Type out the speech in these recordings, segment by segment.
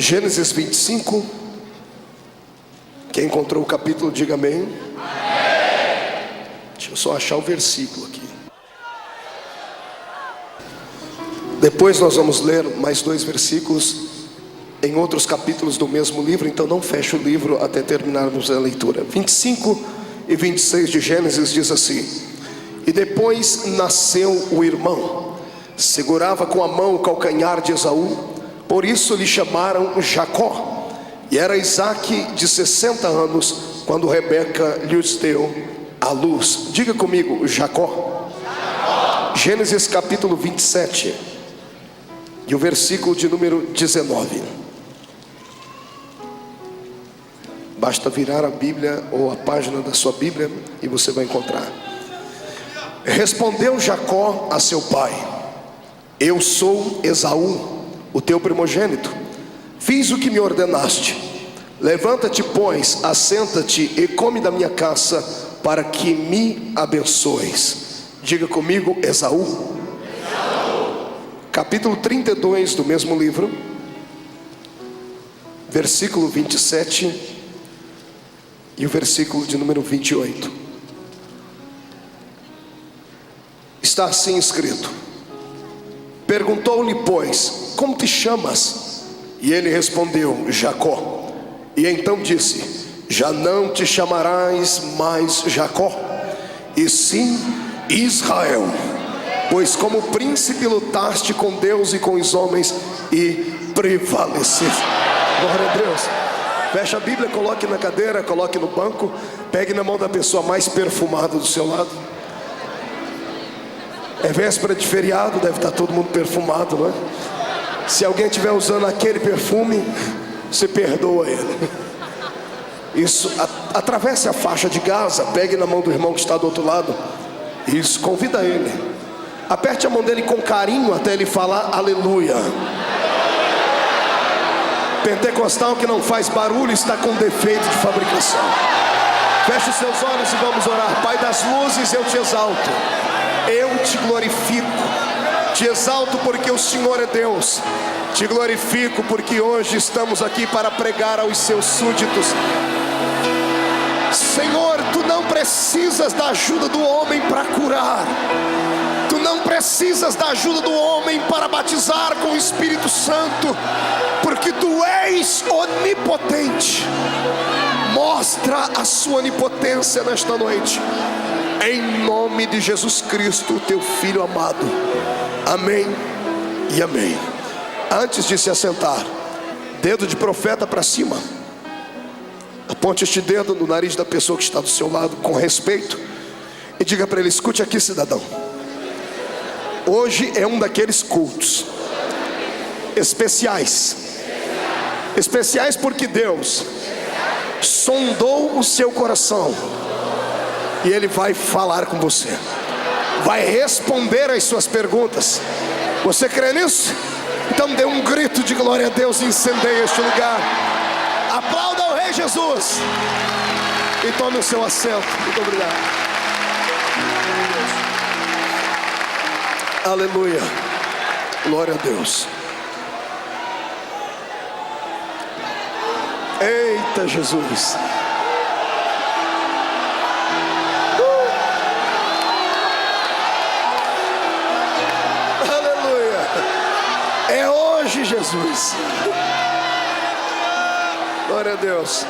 Gênesis 25. Quem encontrou o capítulo, diga amém. Amém. Deixa eu só achar o versículo aqui. Depois nós vamos ler mais 2 versículos em outros capítulos do mesmo livro. Então não feche o livro até terminarmos a leitura. 25 e 26 de Gênesis diz assim: E depois nasceu o irmão, segurava com a mão o calcanhar de Esaú, por isso lhe chamaram Jacó. E era Isaque de 60 anos quando Rebeca lhes deu a luz. Diga comigo, Jacó. Jacó. Gênesis capítulo 27 e o versículo de número 19. Basta virar a Bíblia ou a página da sua Bíblia e você vai encontrar. Respondeu Jacó a seu pai: Eu sou Esaú, o teu primogênito. Fiz o que me ordenaste. Levanta-te, pois, assenta-te e come da minha caça, para que me abençoes. Diga comigo, Esaú. Esaú. Capítulo 32 do mesmo livro, versículo 27 e o versículo de número 28. Está assim escrito: Perguntou-lhe, pois, como te chamas? E ele respondeu, Jacó. E então disse: Já não te chamarás mais Jacó, e sim Israel, pois como príncipe lutaste com Deus e com os homens e prevaleceste. Glória a Deus. Feche a Bíblia, coloque na cadeira, coloque no banco, pegue na mão da pessoa mais perfumada do seu lado. É véspera de feriado, deve estar todo mundo perfumado, não é? Se alguém estiver usando aquele perfume, você perdoa ele. Isso, atravesse a faixa de Gaza, pegue na mão do irmão que está do outro lado. Isso, convida ele. Aperte a mão dele com carinho até ele falar aleluia. Pentecostal que não faz barulho está com defeito de fabricação. Feche os seus olhos e vamos orar. Pai das luzes, eu te exalto, eu te glorifico. Te exalto porque o Senhor é Deus. Te glorifico porque hoje estamos aqui para pregar aos seus súditos. Senhor, tu não precisas da ajuda do homem para curar. Tu não precisas da ajuda do homem para batizar com o Espírito Santo, porque tu és onipotente. Mostra a sua onipotência nesta noite, em nome de Jesus Cristo, teu Filho amado. Amém e amém. Antes de se assentar, dedo de profeta para cima. Aponte este dedo no nariz da pessoa que está do seu lado com respeito e diga para ele: escute aqui, cidadão. Hoje é um daqueles cultos especiais. Especiais porque Deus sondou o seu coração e Ele vai falar com você, vai responder as suas perguntas. Você crê nisso? Então dê um grito de glória a Deus e incendeie este lugar. Aplauda o Rei Jesus e tome o seu assento. Muito obrigado. Aleluia. Glória a Deus. Eita Jesus. É hoje, Jesus. Glória a Deus.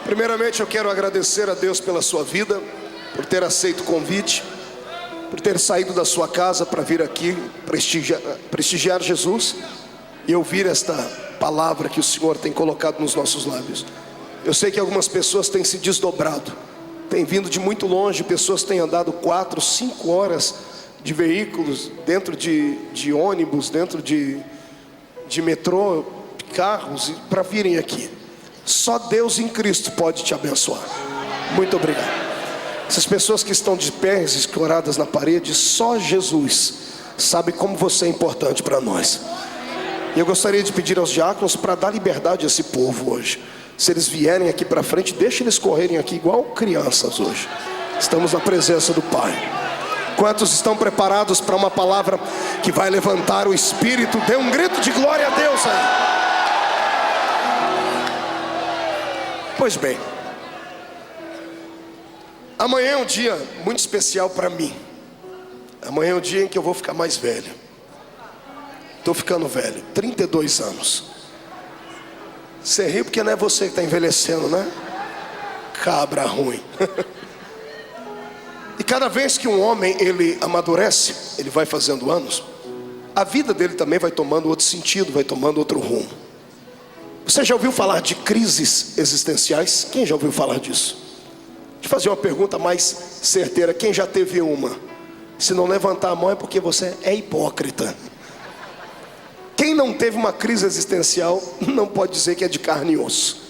Primeiramente eu quero agradecer a Deus pela sua vida, por ter aceito o convite, por ter saído da sua casa para vir aqui prestigiar Jesus e ouvir esta palavra que o Senhor tem colocado nos nossos lábios. Eu sei que algumas pessoas têm se desdobrado, têm vindo de muito longe, pessoas têm andado 4, 5 horas de veículos, dentro de ônibus, dentro de metrô, carros, para virem aqui. Só Deus em Cristo pode te abençoar. Muito obrigado. Essas pessoas que estão de pés escoradas na parede, só Jesus sabe como você é importante para nós. E eu gostaria de pedir aos diáconos para dar liberdade a esse povo hoje. Se eles vierem aqui para frente, deixe eles correrem aqui igual crianças hoje. Estamos na presença do Pai. Quantos estão preparados para uma palavra que vai levantar o espírito? Dê um grito de glória a Deus aí. Pois bem, amanhã é um dia muito especial para mim. Amanhã é o dia em que eu vou ficar mais velho. Estou ficando velho, 32 anos. Você ri porque não é você que está envelhecendo, né? Cabra ruim. E cada vez que um homem ele amadurece, ele vai fazendo anos, a vida dele também vai tomando outro sentido, vai tomando outro rumo. Você já ouviu falar de crises existenciais? Quem já ouviu falar disso? Deixa eu fazer uma pergunta mais certeira. Quem já teve uma? Se não levantar a mão é porque você é hipócrita. Quem não teve uma crise existencial não pode dizer que é de carne e osso.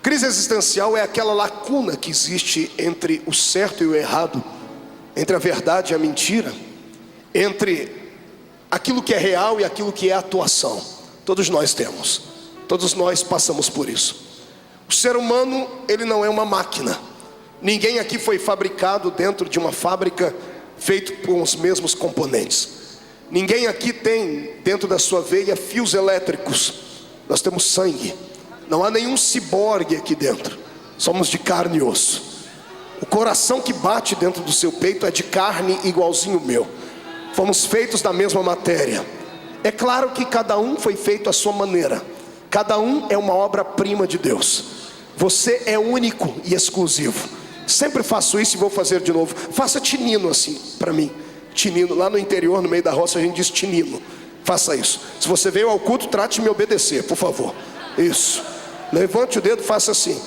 Crise existencial é aquela lacuna que existe entre o certo e o errado, entre a verdade e a mentira, entre aquilo que é real e aquilo que é atuação. Todos nós temos, todos nós passamos por isso. O ser humano, ele não é uma máquina. Ninguém aqui foi fabricado dentro de uma fábrica feito com os mesmos componentes. Ninguém aqui tem dentro da sua veia fios elétricos. Nós temos sangue. Não há nenhum ciborgue aqui dentro. Somos de carne e osso. O coração que bate dentro do seu peito é de carne igualzinho o meu. Fomos feitos da mesma matéria. É claro que cada um foi feito à sua maneira. Cada um é uma obra-prima de Deus. Você é único e exclusivo. Sempre faço isso e vou fazer de novo. Faça tinino assim para mim. Tinino, lá no interior, no meio da roça, a gente diz tinino. Faça isso. Se você veio ao culto, trate de me obedecer, por favor. Isso. Levante o dedo, faça assim.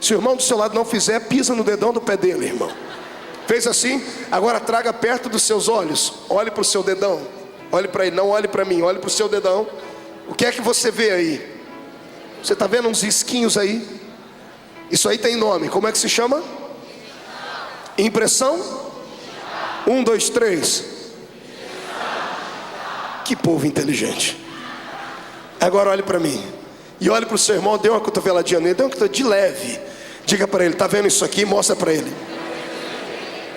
Se o irmão do seu lado não fizer, pisa no dedão do pé dele, irmão. Fez assim? Agora traga perto dos seus olhos. Olhe para o seu dedão. Olhe para ele, não olhe para mim. Olhe para o seu dedão. O que é que você vê aí? Você está vendo uns risquinhos aí? Isso aí tem nome. Como é que se chama? Impressão? 1, 2, 3. Que povo inteligente. Agora olhe para mim. E olhe para o seu irmão, dê uma cotoveladinha nele, dê uma cotoveladinha de leve. Diga para ele, está vendo isso aqui? Mostra para ele.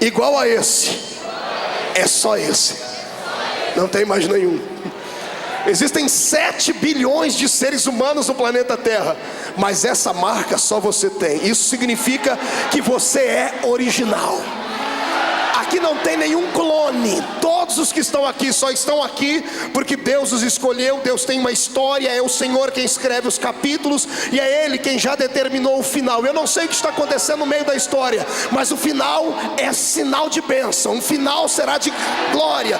Igual a esse. É só esse. Não tem mais nenhum. Existem 7 bilhões de seres humanos no planeta Terra. Mas essa marca só você tem. Isso significa que você é original. Aqui não tem nenhum clone. Todos os que estão aqui só estão aqui porque Deus os escolheu. Deus tem uma história. É o Senhor quem escreve os capítulos e é Ele quem já determinou o final. Eu não sei o que está acontecendo no meio da história, mas o final é sinal de bênção. O final será de glória.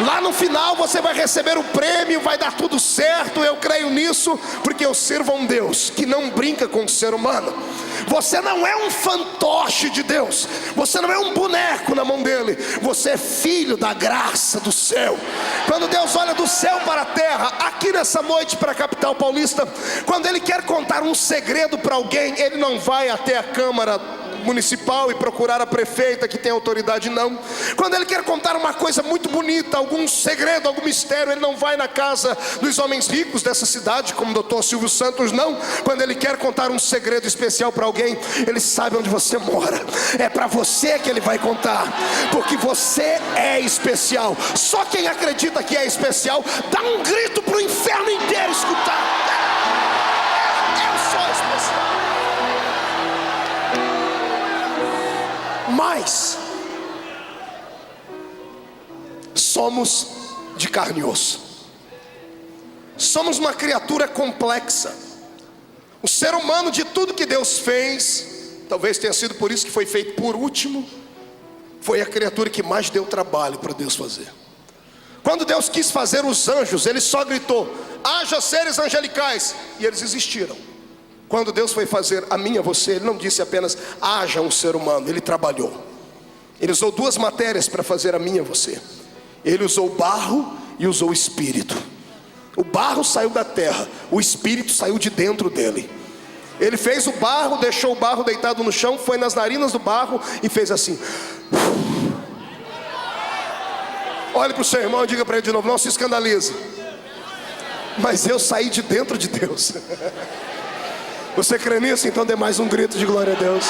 Lá no final você vai receber o prêmio. Vai dar tudo certo. Eu creio nisso porque eu sirvo a um Deus que não brinca com o ser humano. Você não é um fantoche de Deus. Você não é um boneco na mão dele. Você é filho da graça do céu. Quando Deus olha do céu para a terra, aqui nessa noite para a capital paulista, quando Ele quer contar um segredo para alguém, Ele não vai até a Câmara Municipal e procurar a prefeita que tem autoridade, não. Quando Ele quer contar uma coisa muito bonita, algum segredo, algum mistério, Ele não vai na casa dos homens ricos dessa cidade, como o Dr. Silvio Santos, não. Quando Ele quer contar um segredo especial para alguém, Ele sabe onde você mora. É para você que Ele vai contar, porque você é especial. Só quem acredita que é especial, dá um grito para o inferno inteiro escutar. Eu sou especial. Mas somos de carne e osso. Somos uma criatura complexa. O ser humano, de tudo que Deus fez, talvez tenha sido por isso que foi feito por último, foi a criatura que mais deu trabalho para Deus fazer. Quando Deus quis fazer os anjos, Ele só gritou: haja seres angelicais, e eles existiram. Quando Deus foi fazer a mim e a você, Ele não disse apenas haja um ser humano. Ele trabalhou. Ele usou 2 matérias para fazer a mim e a você. Ele usou o barro e usou o espírito. O barro saiu da terra, o espírito saiu de dentro dele. Ele fez o barro, deixou o barro deitado no chão, foi nas narinas do barro e fez assim. Olhe para o seu irmão e diga para ele de novo: não se escandalize, mas eu saí de dentro de Deus. Você crê nisso? Então dê mais um grito de glória a Deus.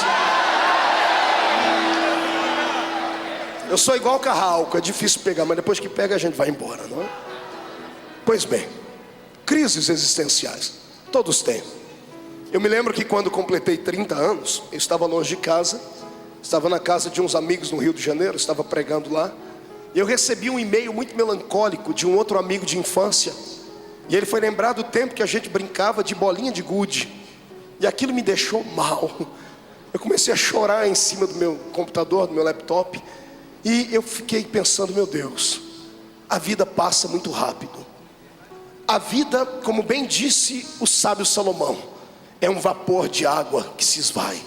Eu sou igual carralco, é difícil pegar, mas depois que pega a gente vai embora, não é? Pois bem, crises existenciais, todos têm. Eu me lembro que quando completei 30 anos, eu estava longe de casa, estava na casa de uns amigos no Rio de Janeiro, estava pregando lá, e eu recebi um e-mail muito melancólico de um outro amigo de infância, e ele foi lembrar do tempo que a gente brincava de bolinha de gude, e aquilo me deixou mal. Eu comecei a chorar em cima do meu computador, do meu laptop, e eu fiquei pensando, meu Deus, a vida passa muito rápido. A vida, como bem disse o sábio Salomão, é um vapor de água que se esvai.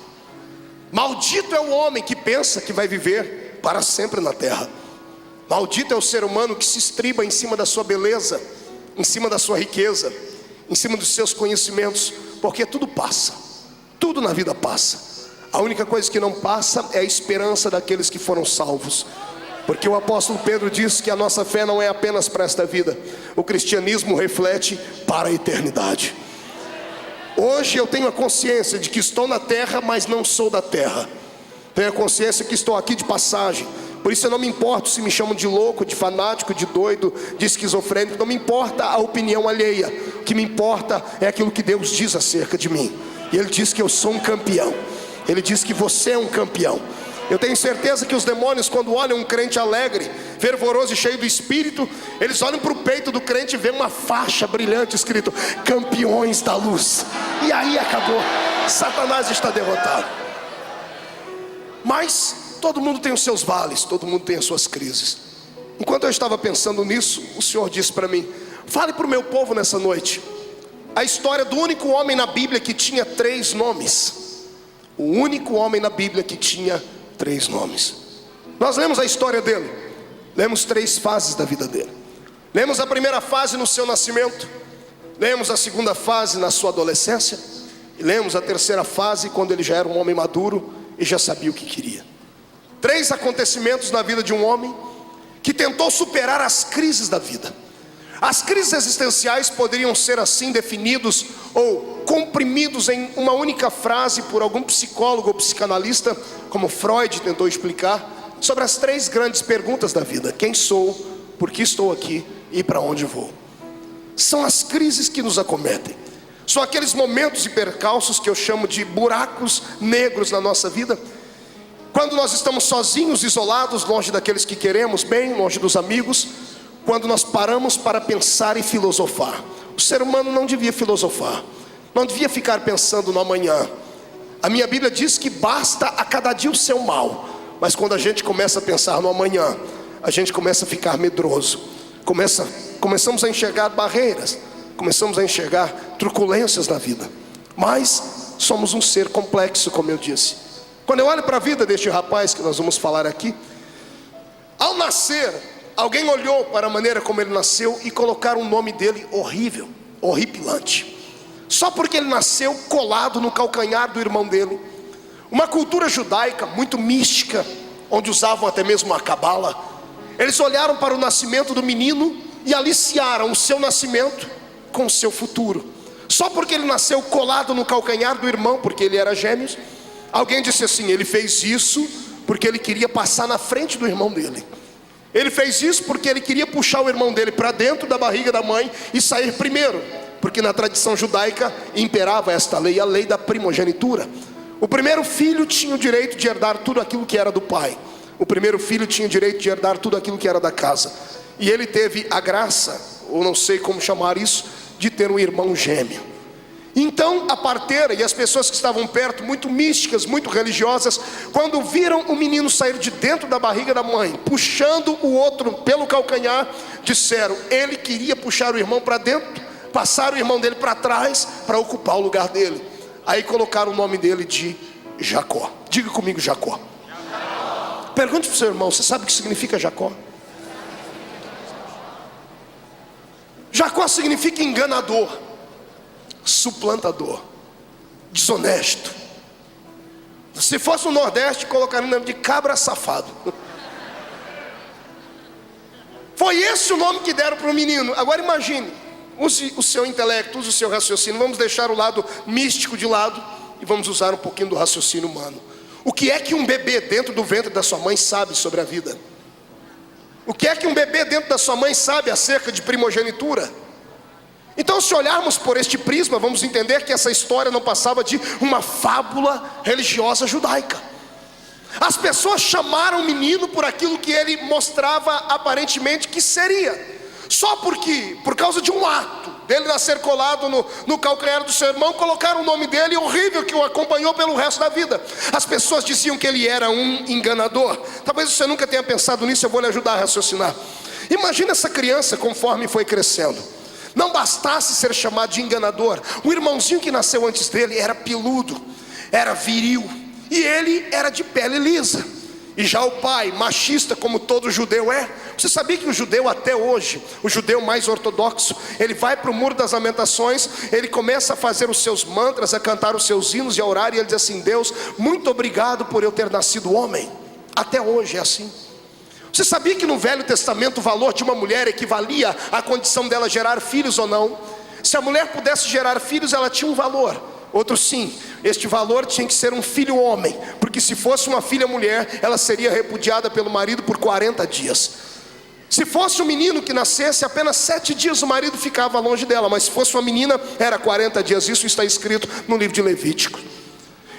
Maldito é o homem que pensa que vai viver para sempre na terra. Maldito é o ser humano que se estriba em cima da sua beleza, em cima da sua riqueza, em cima dos seus conhecimentos, porque tudo passa, tudo na vida passa. A única coisa que não passa é a esperança daqueles que foram salvos. Porque o apóstolo Pedro diz que a nossa fé não é apenas para esta vida. O cristianismo reflete para a eternidade. Hoje eu tenho a consciência de que estou na terra, mas não sou da terra. Tenho a consciência que estou aqui de passagem. Por isso eu não me importo se me chamam de louco, de fanático, de doido, de esquizofrênico. Não me importa a opinião alheia. O que me importa é aquilo que Deus diz acerca de mim. E Ele diz que eu sou um campeão. Ele diz que você é um campeão. Eu tenho certeza que os demônios, quando olham um crente alegre, fervoroso e cheio do Espírito, eles olham para o peito do crente e vêem uma faixa brilhante escrito campeões da luz. E aí acabou, Satanás está derrotado. Mas todo mundo tem os seus vales, todo mundo tem as suas crises. Enquanto eu estava pensando nisso, o Senhor disse para mim: fale para o meu povo nessa noite a história do único homem na Bíblia que tinha 3 nomes. O único homem na Bíblia que tinha 3 nomes. Nós lemos a história dele, lemos 3 fases da vida dele. Lemos a primeira fase no seu nascimento, lemos a segunda fase na sua adolescência, e lemos a terceira fase quando ele já era um homem maduro e já sabia o que queria. 3 acontecimentos na vida de um homem que tentou superar as crises da vida. As crises existenciais poderiam ser assim definidos ou comprimidos em uma única frase por algum psicólogo ou psicanalista, como Freud tentou explicar, sobre as 3 grandes perguntas da vida: quem sou, por que estou aqui e para onde vou. São as crises que nos acometem. São aqueles momentos e percalços que eu chamo de buracos negros na nossa vida, quando nós estamos sozinhos, isolados, longe daqueles que queremos bem, longe dos amigos, quando nós paramos para pensar e filosofar. O ser humano não devia filosofar, não devia ficar pensando no amanhã. A minha Bíblia diz que basta a cada dia o seu mal. Mas quando a gente começa a pensar no amanhã, a gente começa a ficar medroso. Começamos a enxergar barreiras, começamos a enxergar truculências na vida. Mas somos um ser complexo, como eu disse. Quando eu olho para a vida deste rapaz que nós vamos falar aqui, ao nascer, alguém olhou para a maneira como ele nasceu e colocaram o nome dele horrível, horripilante, só porque ele nasceu colado no calcanhar do irmão dele. Uma cultura judaica muito mística, onde usavam até mesmo a cabala. Eles olharam para o nascimento do menino e aliciaram o seu nascimento com o seu futuro. Só porque ele nasceu colado no calcanhar do irmão, porque ele era gêmeos, alguém disse assim: ele fez isso porque ele queria passar na frente do irmão dele. Ele fez isso porque ele queria puxar o irmão dele para dentro da barriga da mãe e sair primeiro, porque na tradição judaica imperava esta lei, a lei da primogenitura. O primeiro filho tinha o direito de herdar tudo aquilo que era do pai. O primeiro filho tinha o direito de herdar tudo aquilo que era da casa. E ele teve a graça, ou não sei como chamar isso, de ter um irmão gêmeo. Então a parteira e as pessoas que estavam perto, muito místicas, muito religiosas, quando viram o menino sair de dentro da barriga da mãe, puxando o outro pelo calcanhar, disseram: ele queria puxar o irmão para dentro, passar o irmão dele para trás, para ocupar o lugar dele. Aí colocaram o nome dele de Jacó. Diga comigo: Jacó. Pergunte para o seu irmão: você sabe o que significa Jacó? Jacó significa enganador, suplantador, desonesto. Se fosse no Nordeste, colocaria o nome de cabra safado. Foi esse o nome que deram para o menino. Agora imagine, use o seu intelecto, use o seu raciocínio. Vamos deixar o lado místico de lado e vamos usar um pouquinho do raciocínio humano. O que é que um bebê dentro do ventre da sua mãe sabe sobre a vida? O que é que um bebê dentro da sua mãe sabe acerca de primogenitura? Então, se olharmos por este prisma, vamos entender que essa história não passava de uma fábula religiosa judaica. As pessoas chamaram o menino por aquilo que ele mostrava aparentemente que seria, só porque, por causa de um ato dele nascer colado no calcanhar do seu irmão, colocaram o nome dele horrível que o acompanhou pelo resto da vida. As pessoas diziam que ele era um enganador. Talvez você nunca tenha pensado nisso, eu vou lhe ajudar a raciocinar. Imagina essa criança conforme foi crescendo. Não bastasse ser chamado de enganador, o irmãozinho que nasceu antes dele era peludo, era viril, e ele era de pele lisa. E já o pai, machista como todo judeu é. Você sabia que o judeu até hoje, o judeu mais ortodoxo, ele vai para o Muro das Lamentações, ele começa a fazer os seus mantras, a cantar os seus hinos e a orar, e ele diz assim: Deus, muito obrigado por eu ter nascido homem. Até hoje é assim. Você sabia que no Velho Testamento o valor de uma mulher equivalia à condição dela gerar filhos ou não? Se a mulher pudesse gerar filhos, ela tinha um valor. Outro sim, este valor tinha que ser um filho homem, porque se fosse uma filha mulher, ela seria repudiada pelo marido por 40 dias. Se fosse um menino que nascesse, apenas 7 dias o marido ficava longe dela, mas se fosse uma menina, era 40 dias, isso está escrito no livro de Levítico.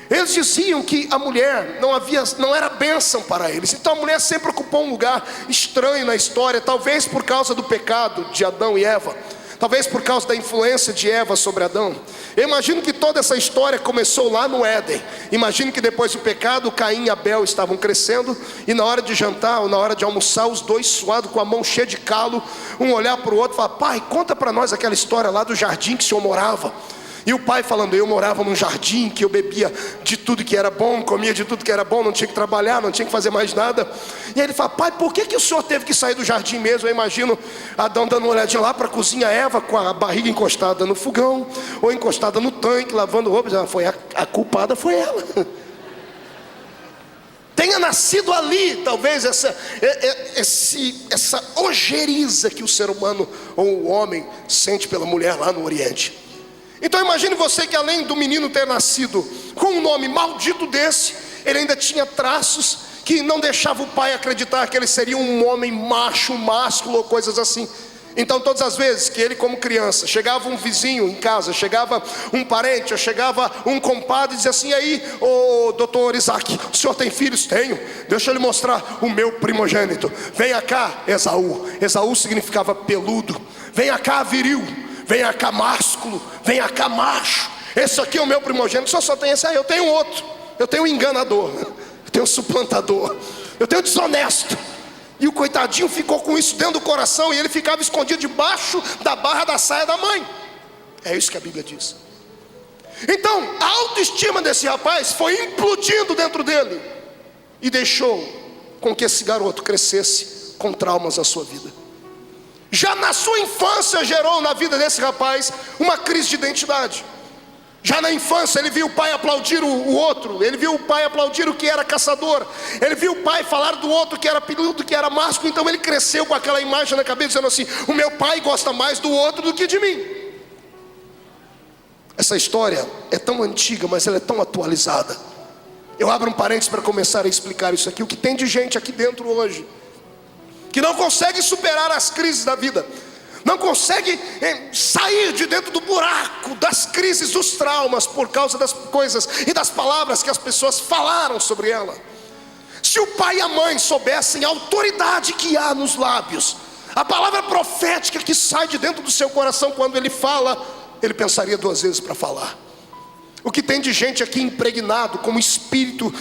Eles diziam que a mulher não era bênção para eles, então a mulher sempre ocupou um lugar estranho na história, talvez por causa do pecado de Adão e Eva, talvez por causa da influência de Eva sobre Adão. Eu imagino que toda essa história começou lá no Éden. Imagino que depois do pecado, Caim e Abel estavam crescendo, e na hora de jantar ou na hora de almoçar, os dois suados, com a mão cheia de calo, um olhar para o outro e falar: pai, conta para nós aquela história lá do jardim que o senhor morava. E o pai falando: eu morava num jardim que eu bebia de tudo que era bom, comia de tudo que era bom, não tinha que trabalhar, não tinha que fazer mais nada. E aí ele fala: pai, por que o senhor teve que sair do jardim mesmo? Eu imagino Adão dando uma olhadinha lá para a cozinha, Eva com a barriga encostada no fogão, ou encostada no tanque, lavando roupa. A culpada foi ela. Tenha nascido ali, talvez, essa ojeriza que o ser humano ou o homem sente pela mulher lá no Oriente. Então imagine você que além do menino ter nascido com um nome maldito desse, ele ainda tinha traços que não deixavam o pai acreditar que ele seria um homem macho, másculo ou coisas assim. Então todas as vezes que ele, como criança, chegava um vizinho em casa, chegava um parente, ou chegava um compadre e dizia assim: aí, ô doutor Isaac, o senhor tem filhos? Tenho. Deixa eu lhe mostrar o meu primogênito. Venha cá, Esaú. Esaú significava peludo. Venha cá, viril. Venha cá, másculo. Venha cá, macho. Esse aqui é o meu primogênito. Só tem esse aí. Eu tenho outro. Eu tenho um enganador. Eu tenho um suplantador. Eu tenho um desonesto. E o coitadinho ficou com isso dentro do coração, e ele ficava escondido debaixo da barra da saia da mãe. É isso que a Bíblia diz. Então a autoestima desse rapaz foi implodindo dentro dele, e deixou com que esse garoto crescesse com traumas na sua vida. Já na sua infância gerou na vida desse rapaz uma crise de identidade. Já na infância ele viu o pai aplaudir o outro. Ele viu o pai aplaudir o que era caçador. Ele viu o pai falar do outro que era peludo, que era másculo. Então ele cresceu com aquela imagem na cabeça, dizendo assim: o meu pai gosta mais do outro do que de mim. Essa história é tão antiga, mas ela é tão atualizada. Eu abro um parênteses para começar a explicar isso aqui. O que tem de gente aqui dentro hoje que não consegue superar as crises da vida, não consegue sair de dentro do buraco das crises, dos traumas, por causa das coisas e das palavras que as pessoas falaram sobre ela. Se o pai e a mãe soubessem a autoridade que há nos lábios, a palavra profética que sai de dentro do seu coração quando ele fala, ele pensaria 2 vezes para falar. O que tem de gente aqui impregnado com um espírito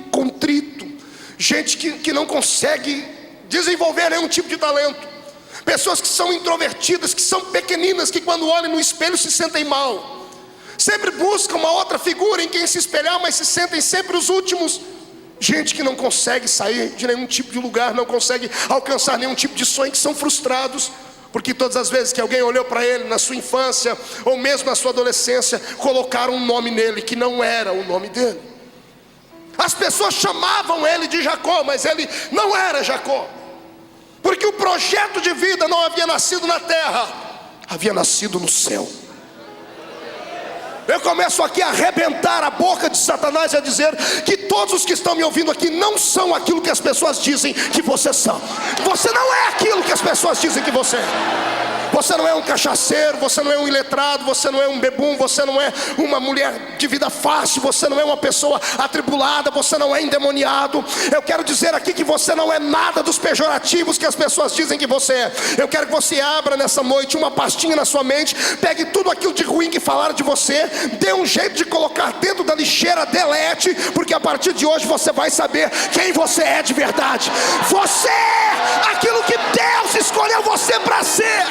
contrito, gente que não consegue desenvolver nenhum tipo de talento. Pessoas que são introvertidas, que são pequeninas, que quando olham no espelho se sentem mal. Sempre buscam uma outra figura em quem se espelhar, mas se sentem sempre os últimos. Gente que não consegue sair de nenhum tipo de lugar, não consegue alcançar nenhum tipo de sonho, que são frustrados, porque todas as vezes que alguém olhou para ele na sua infância, ou mesmo na sua adolescência, colocaram um nome nele que não era o nome dele. As pessoas chamavam ele de Jacó, mas ele não era Jacó, porque o projeto de vida não havia nascido na terra, havia nascido no céu. Eu começo aqui a arrebentar a boca de Satanás e a dizer que todos os que estão me ouvindo aqui não são aquilo que as pessoas dizem que vocês são. Você não é aquilo que as pessoas dizem que você é. Você não é um cachaceiro, você não é um iletrado, você não é um bebum, você não é uma mulher de vida fácil, você não é uma pessoa atribulada, você não é endemoniado. Eu quero dizer aqui que você não é nada dos pejorativos que as pessoas dizem que você é. Eu quero que você abra nessa noite uma pastinha na sua mente, pegue tudo aquilo de ruim que falaram de você, dê um jeito de colocar dentro da lixeira, delete, porque a partir de hoje você vai saber quem você é de verdade. Você é aquilo que Deus escolheu você para ser.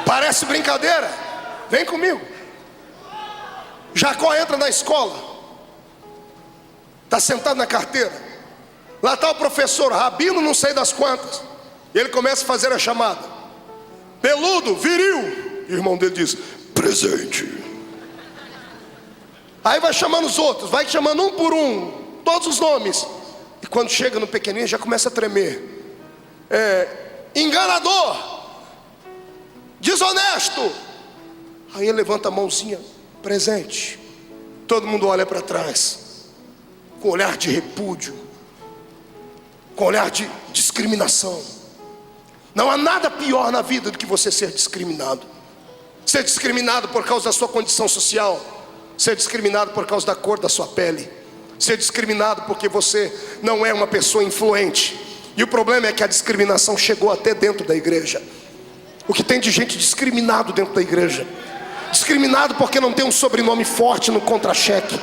Parece brincadeira? Vem comigo. Jacó entra na escola, está sentado na carteira. Lá está o professor, rabino não sei das quantas. E ele começa a fazer a chamada. Peludo, viril. E o irmão dele diz: presente. Aí vai chamando os outros, vai chamando um por um, todos os nomes. E quando chega no pequenininho já começa a tremer. Enganador, desonesto. Aí ele levanta a mãozinha, presente. Todo mundo olha para trás, com olhar de repúdio, com olhar de discriminação. Não há nada pior na vida do que você ser discriminado. Ser discriminado por causa da sua condição social, ser discriminado por causa da cor da sua pele, ser discriminado porque você não é uma pessoa influente. E o problema é que a discriminação chegou até dentro da igreja. O que tem de gente discriminado dentro da igreja, discriminado porque não tem um sobrenome forte no contra-cheque,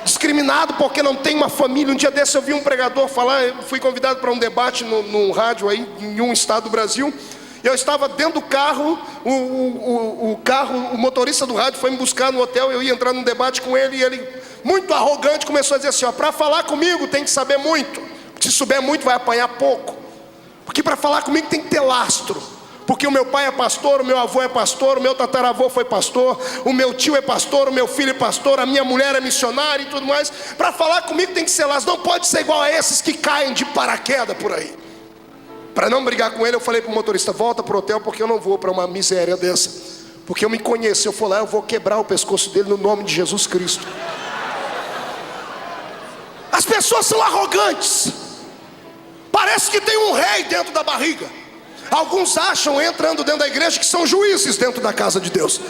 discriminado porque não tem uma família. Um dia desse eu vi um pregador falar, eu fui convidado para um debate no rádio aí, em um estado do Brasil. Eu estava dentro do carro, o motorista do rádio foi me buscar no hotel. Eu ia entrar num debate com ele, e ele, muito arrogante, começou a dizer assim: para falar comigo tem que saber muito. Se souber muito vai apanhar pouco. Porque para falar comigo tem que ter lastro. Porque o meu pai é pastor, o meu avô é pastor, o meu tataravô foi pastor, o meu tio é pastor, o meu filho é pastor, a minha mulher é missionária e tudo mais. Para falar comigo tem que ser lastro. Não pode ser igual a esses que caem de paraquedas por aí. Para não brigar com ele, eu falei para o motorista: volta para o hotel, porque eu não vou para uma miséria dessa. Porque eu me conheço, se eu for lá eu vou quebrar o pescoço dele no nome de Jesus Cristo. As pessoas são arrogantes. Parece que tem um rei dentro da barriga. Alguns acham, entrando dentro da igreja, que são juízes dentro da casa de Deus.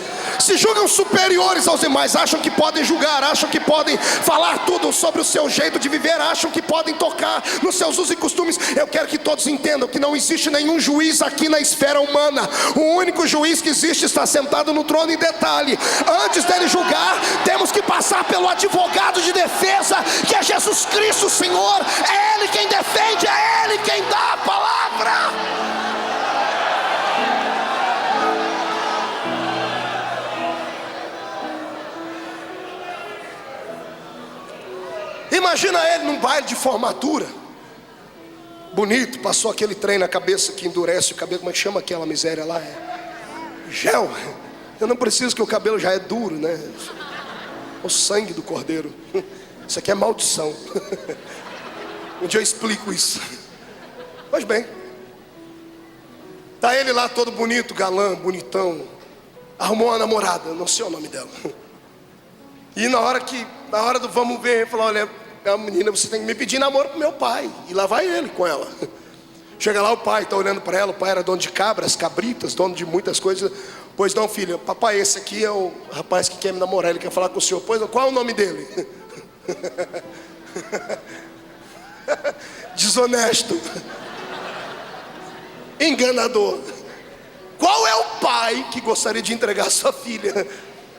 Se julgam superiores aos demais, acham que podem julgar, acham que podem falar tudo sobre o seu jeito de viver, acham que podem tocar nos seus usos e costumes. Eu quero que todos entendam que não existe nenhum juiz aqui na esfera humana. O único juiz que existe está sentado no trono. Em detalhe, antes dele julgar, temos que passar pelo advogado de defesa, que é Jesus Cristo, Senhor. É Ele quem defende, é Ele quem dá a palavra. Imagina ele num baile de formatura, bonito, passou aquele trem na cabeça que endurece o cabelo. Como é que chama aquela miséria lá? Gel. Eu não preciso, que o cabelo já é duro, né? O sangue do cordeiro. Isso aqui é maldição. Um dia eu explico isso. Pois bem, tá ele lá todo bonito, galã, bonitão. Arrumou uma namorada, não sei o nome dela. E na hora do vamos ver, ele falou: olha, a menina, você tem que me pedir namoro pro meu pai. E lá vai ele com ela. Chega lá, o pai está olhando para ela. O pai era dono de cabras, cabritas, dono de muitas coisas. Pois não, filha, papai, esse aqui é o rapaz que quer me namorar, ele quer falar com o senhor. Pois não, qual é o nome dele? Desonesto, enganador. Qual é o pai que gostaria de entregar sua filha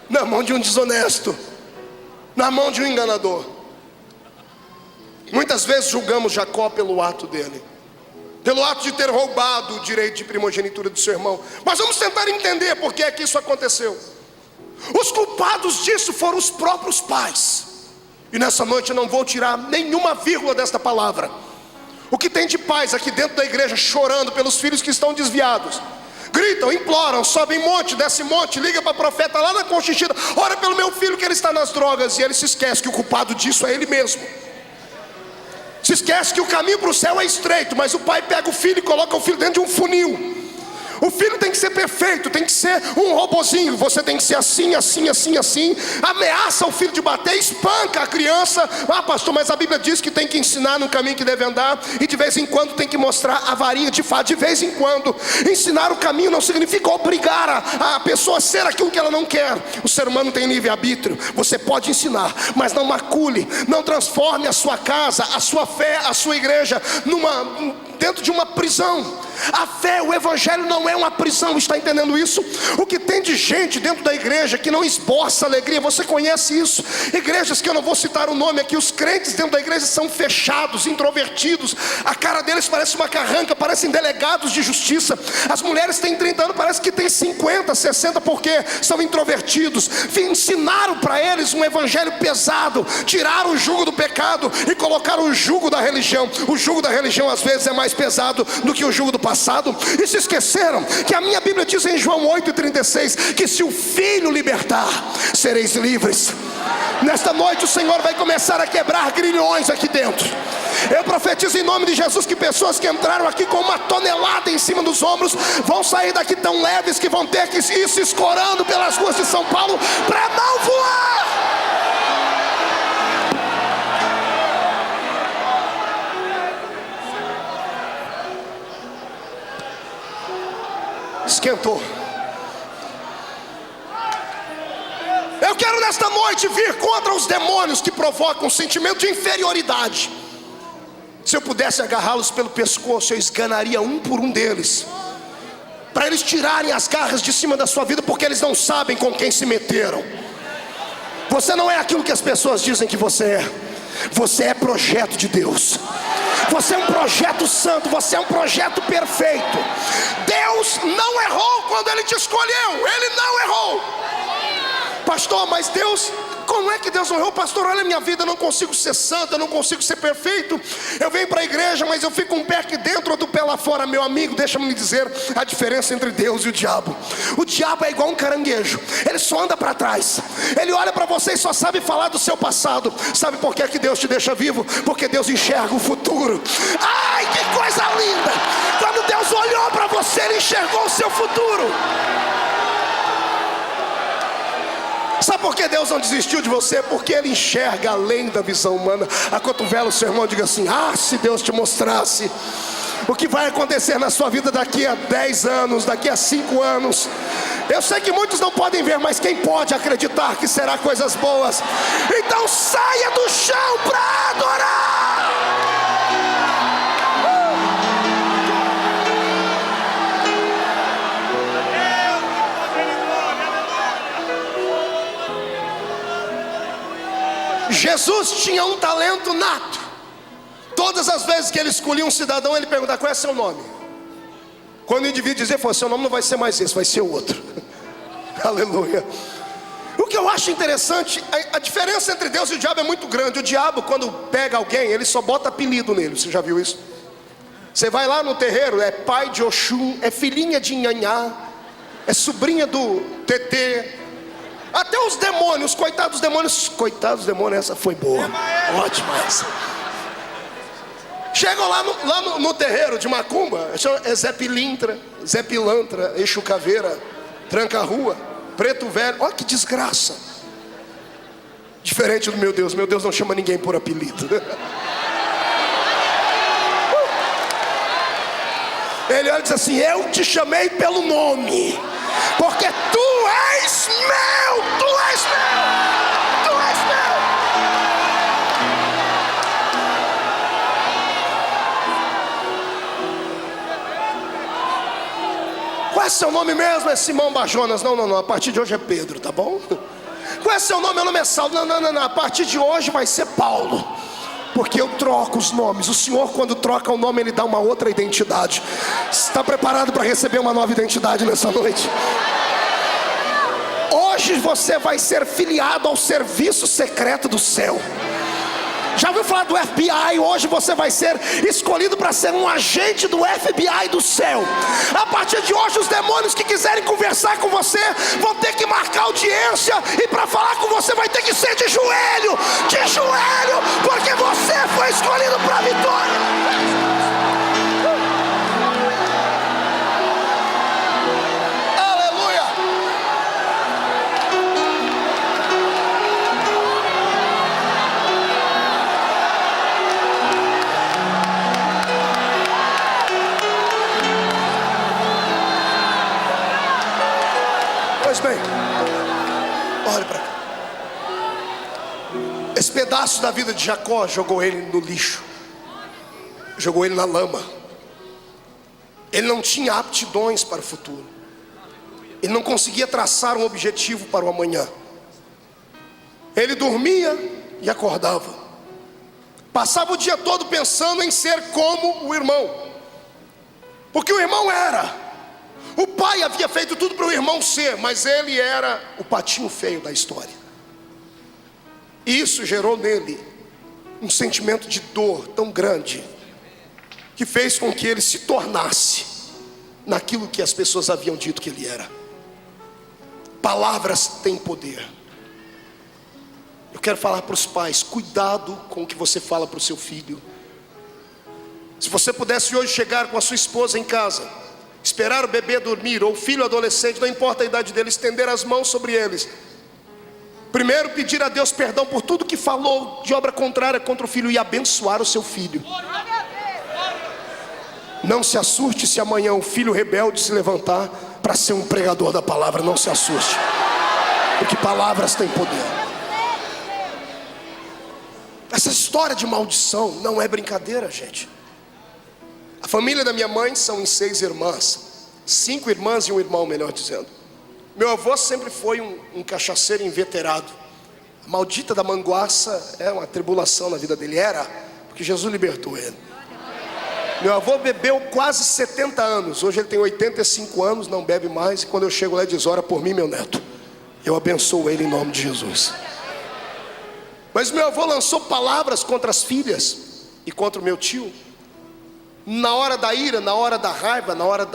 na mão de um desonesto, na mão de um enganador? Muitas vezes julgamos Jacó pelo ato dele, pelo ato de ter roubado o direito de primogenitura do seu irmão. Mas vamos tentar entender por que é que isso aconteceu. Os culpados disso foram os próprios pais. E nessa noite eu não vou tirar nenhuma vírgula desta palavra. O que tem de pais aqui dentro da igreja chorando pelos filhos que estão desviados, gritam, imploram, sobem monte, desce monte, liga para profeta lá na Conchichita: ora pelo meu filho que ele está nas drogas. E ele se esquece que o culpado disso é ele mesmo. Se esquece que o caminho para o céu é estreito, mas o pai pega o filho e coloca o filho dentro de um funil. O filho tem que ser perfeito, tem que ser um robozinho. Você tem que ser assim, assim, assim, assim. Ameaça o filho de bater, espanca a criança. Ah, pastor, mas a Bíblia diz que tem que ensinar no caminho que deve andar. E de vez em quando tem que mostrar a varinha de fato. De vez em quando. Ensinar o caminho não significa obrigar a pessoa a ser aquilo que ela não quer. O ser humano tem livre-arbítrio. Você pode ensinar, mas não macule. Não transforme a sua casa, a sua fé, a sua igreja dentro de uma prisão. A fé, o evangelho não é uma prisão, está entendendo isso? O que tem de gente dentro da igreja que não esboça alegria, você conhece isso? Igrejas que eu não vou citar o nome aqui, os crentes dentro da igreja são fechados, introvertidos, a cara deles parece uma carranca, parecem delegados de justiça. As mulheres têm 30 anos, parece que têm 50, 60, porque são introvertidos. Ensinaram para eles um evangelho pesado, tiraram o jugo do pecado e colocaram o jugo da religião. O jugo da religião às vezes é mais pesado do que o jugo do passado, e se esqueceram que a minha Bíblia diz em João 8,36 que se o Filho libertar, sereis livres. Nesta noite o Senhor vai começar a quebrar grilhões aqui dentro. Eu profetizo em nome de Jesus que pessoas que entraram aqui com uma tonelada em cima dos ombros vão sair daqui tão leves que vão ter que ir se escorando pelas ruas de São Paulo para não voar. Esquentou. Eu quero nesta noite vir contra os demônios que provocam um sentimento de inferioridade. Se eu pudesse agarrá-los pelo pescoço, eu esganaria um por um deles, para eles tirarem as garras de cima da sua vida, porque eles não sabem com quem se meteram. Você não é aquilo que as pessoas dizem que você é. Você é projeto de Deus. Você é um projeto santo, você é um projeto perfeito. Deus não errou quando Ele te escolheu. Ele não errou. Pastor, mas Deus... Como é que Deus não errou? Pastor, olha a minha vida, eu não consigo ser santo, eu não consigo ser perfeito. Eu venho para a igreja, mas eu fico um pé aqui dentro, outro pé lá fora. Meu amigo, deixa-me lhe dizer a diferença entre Deus e o diabo. O diabo é igual um caranguejo, ele só anda para trás. Ele olha para você e só sabe falar do seu passado. Sabe por que é que Deus te deixa vivo? Porque Deus enxerga o futuro. Ai, que coisa linda! Quando Deus olhou para você, Ele enxergou o seu futuro. Sabe por que Deus não desistiu de você? Porque Ele enxerga além da visão humana. Acotovela o seu irmão e diga assim: ah, se Deus te mostrasse o que vai acontecer na sua vida daqui a 10 anos, daqui a 5 anos. Eu sei que muitos não podem ver, mas quem pode acreditar que será coisas boas? Então saia do chão para adorar. Jesus tinha um talento nato. Todas as vezes que Ele escolhia um cidadão, Ele perguntava: qual é seu nome? Quando o indivíduo dizia: seu nome não vai ser mais esse, vai ser outro. Aleluia. O que eu acho interessante, a diferença entre Deus e o diabo é muito grande. O diabo, quando pega alguém, ele só bota apelido nele. Você já viu isso? Você vai lá no terreiro, é pai de Oxum, é filhinha de Nhanhá, é sobrinha do Tetê. Até os demônios, coitados demônios. Coitados demônios, essa foi boa. Ótima essa. Chegam lá no terreiro de Macumba, é Zé Pilintra, Zé Pilantra, Exu Caveira, Tranca Rua, Preto Velho. Olha que desgraça. Diferente do meu Deus não chama ninguém por apelido. Ele olha e diz assim: eu te chamei pelo nome, porque tu és meu, tu és meu, tu és meu. Qual é seu nome mesmo? É Simão Bajonas. Não, a partir de hoje é Pedro, tá bom? Qual é seu nome? Meu nome é Saulo. Não, a partir de hoje vai ser Paulo. Porque eu troco os nomes. O Senhor, quando troca o nome, Ele dá uma outra identidade. Está preparado para receber uma nova identidade nessa noite? Hoje você vai ser filiado ao serviço secreto do céu. Já ouviu falar do FBI? Hoje você vai ser escolhido para ser um agente do FBI do céu. A partir de hoje, os demônios que quiserem conversar com você vão ter que marcar audiência, e para falar com você vai ter que ser de joelho, porque você foi escolhido para a vitória. Pois bem, olhe para cá. Esse pedaço da vida de Jacó jogou ele no lixo, jogou ele na lama. Ele não tinha aptidões para o futuro. Ele não conseguia traçar um objetivo para o amanhã. Ele dormia e acordava. Passava o dia todo pensando em ser como o irmão. Porque o irmão era. O pai havia feito tudo para o irmão ser, mas ele era o patinho feio da história. E isso gerou nele um sentimento de dor tão grande, que fez com que ele se tornasse naquilo que as pessoas haviam dito que ele era. Palavras têm poder. Eu quero falar para os pais: cuidado com o que você fala para o seu filho. Se você pudesse hoje chegar com a sua esposa em casa, esperar o bebê dormir, ou o filho adolescente, não importa a idade dele, estender as mãos sobre eles, primeiro pedir a Deus perdão por tudo que falou de obra contrária contra o filho, e abençoar o seu filho. Não se assuste se amanhã o filho rebelde se levantar para ser um pregador da palavra. Não se assuste, porque palavras têm poder. Essa história de maldição não é brincadeira, gente. A família da minha mãe são em 6 irmãs, 5 irmãs e um irmão, melhor dizendo. Meu avô sempre foi um cachaceiro inveterado. A maldita da manguaça é uma tribulação na vida dele. Era, porque Jesus libertou ele. Meu avô bebeu quase 70 anos. Hoje ele tem 85 anos, não bebe mais. E quando eu chego lá ele diz: ora por mim, meu neto. Eu abençoo ele em nome de Jesus. Mas meu avô lançou palavras contra as filhas e contra o meu tio. Na hora da ira, na hora da raiva, na hora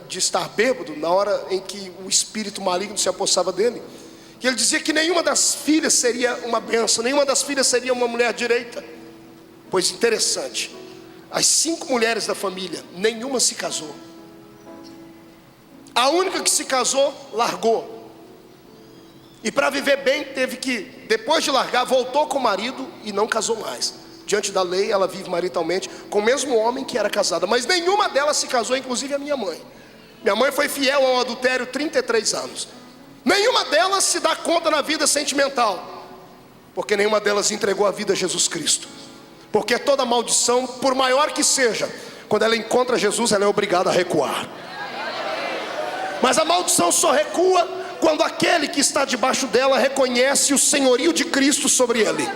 de estar bêbado, na hora em que o espírito maligno se apossava dele. E ele dizia que nenhuma das filhas seria uma bênção, nenhuma das filhas seria uma mulher direita. Pois interessante, as 5 mulheres da família, nenhuma se casou. A única que se casou, largou. E para viver bem, teve que, depois de largar, voltou com o marido e não casou mais. Diante da lei, ela vive maritalmente com o mesmo homem que era casada. Mas nenhuma delas se casou, inclusive a minha mãe. Minha mãe foi fiel ao adultério 33 anos. Nenhuma delas se dá conta na vida sentimental, porque nenhuma delas entregou a vida a Jesus Cristo. Porque toda maldição, por maior que seja, quando ela encontra Jesus, ela é obrigada a recuar. Mas a maldição só recua quando aquele que está debaixo dela reconhece o senhorio de Cristo sobre ele.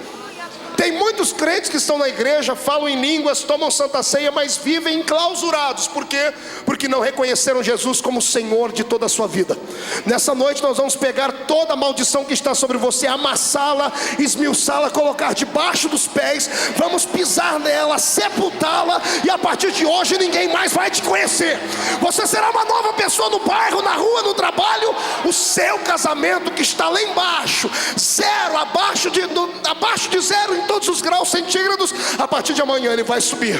Tem muitos crentes que estão na igreja, falam em línguas, tomam santa ceia, mas vivem enclausurados. Por quê? Porque não reconheceram Jesus como Senhor de toda a sua vida. Nessa noite nós vamos pegar toda a maldição que está sobre você, amassá-la, esmiuçá-la, colocar debaixo dos pés, vamos pisar nela, sepultá-la, e a partir de hoje ninguém mais vai te conhecer. Você será uma nova pessoa no bairro, na rua, no trabalho. O seu casamento que está lá embaixo, zero, abaixo de zero em todos os graus centígrados, a partir de amanhã ele vai subir,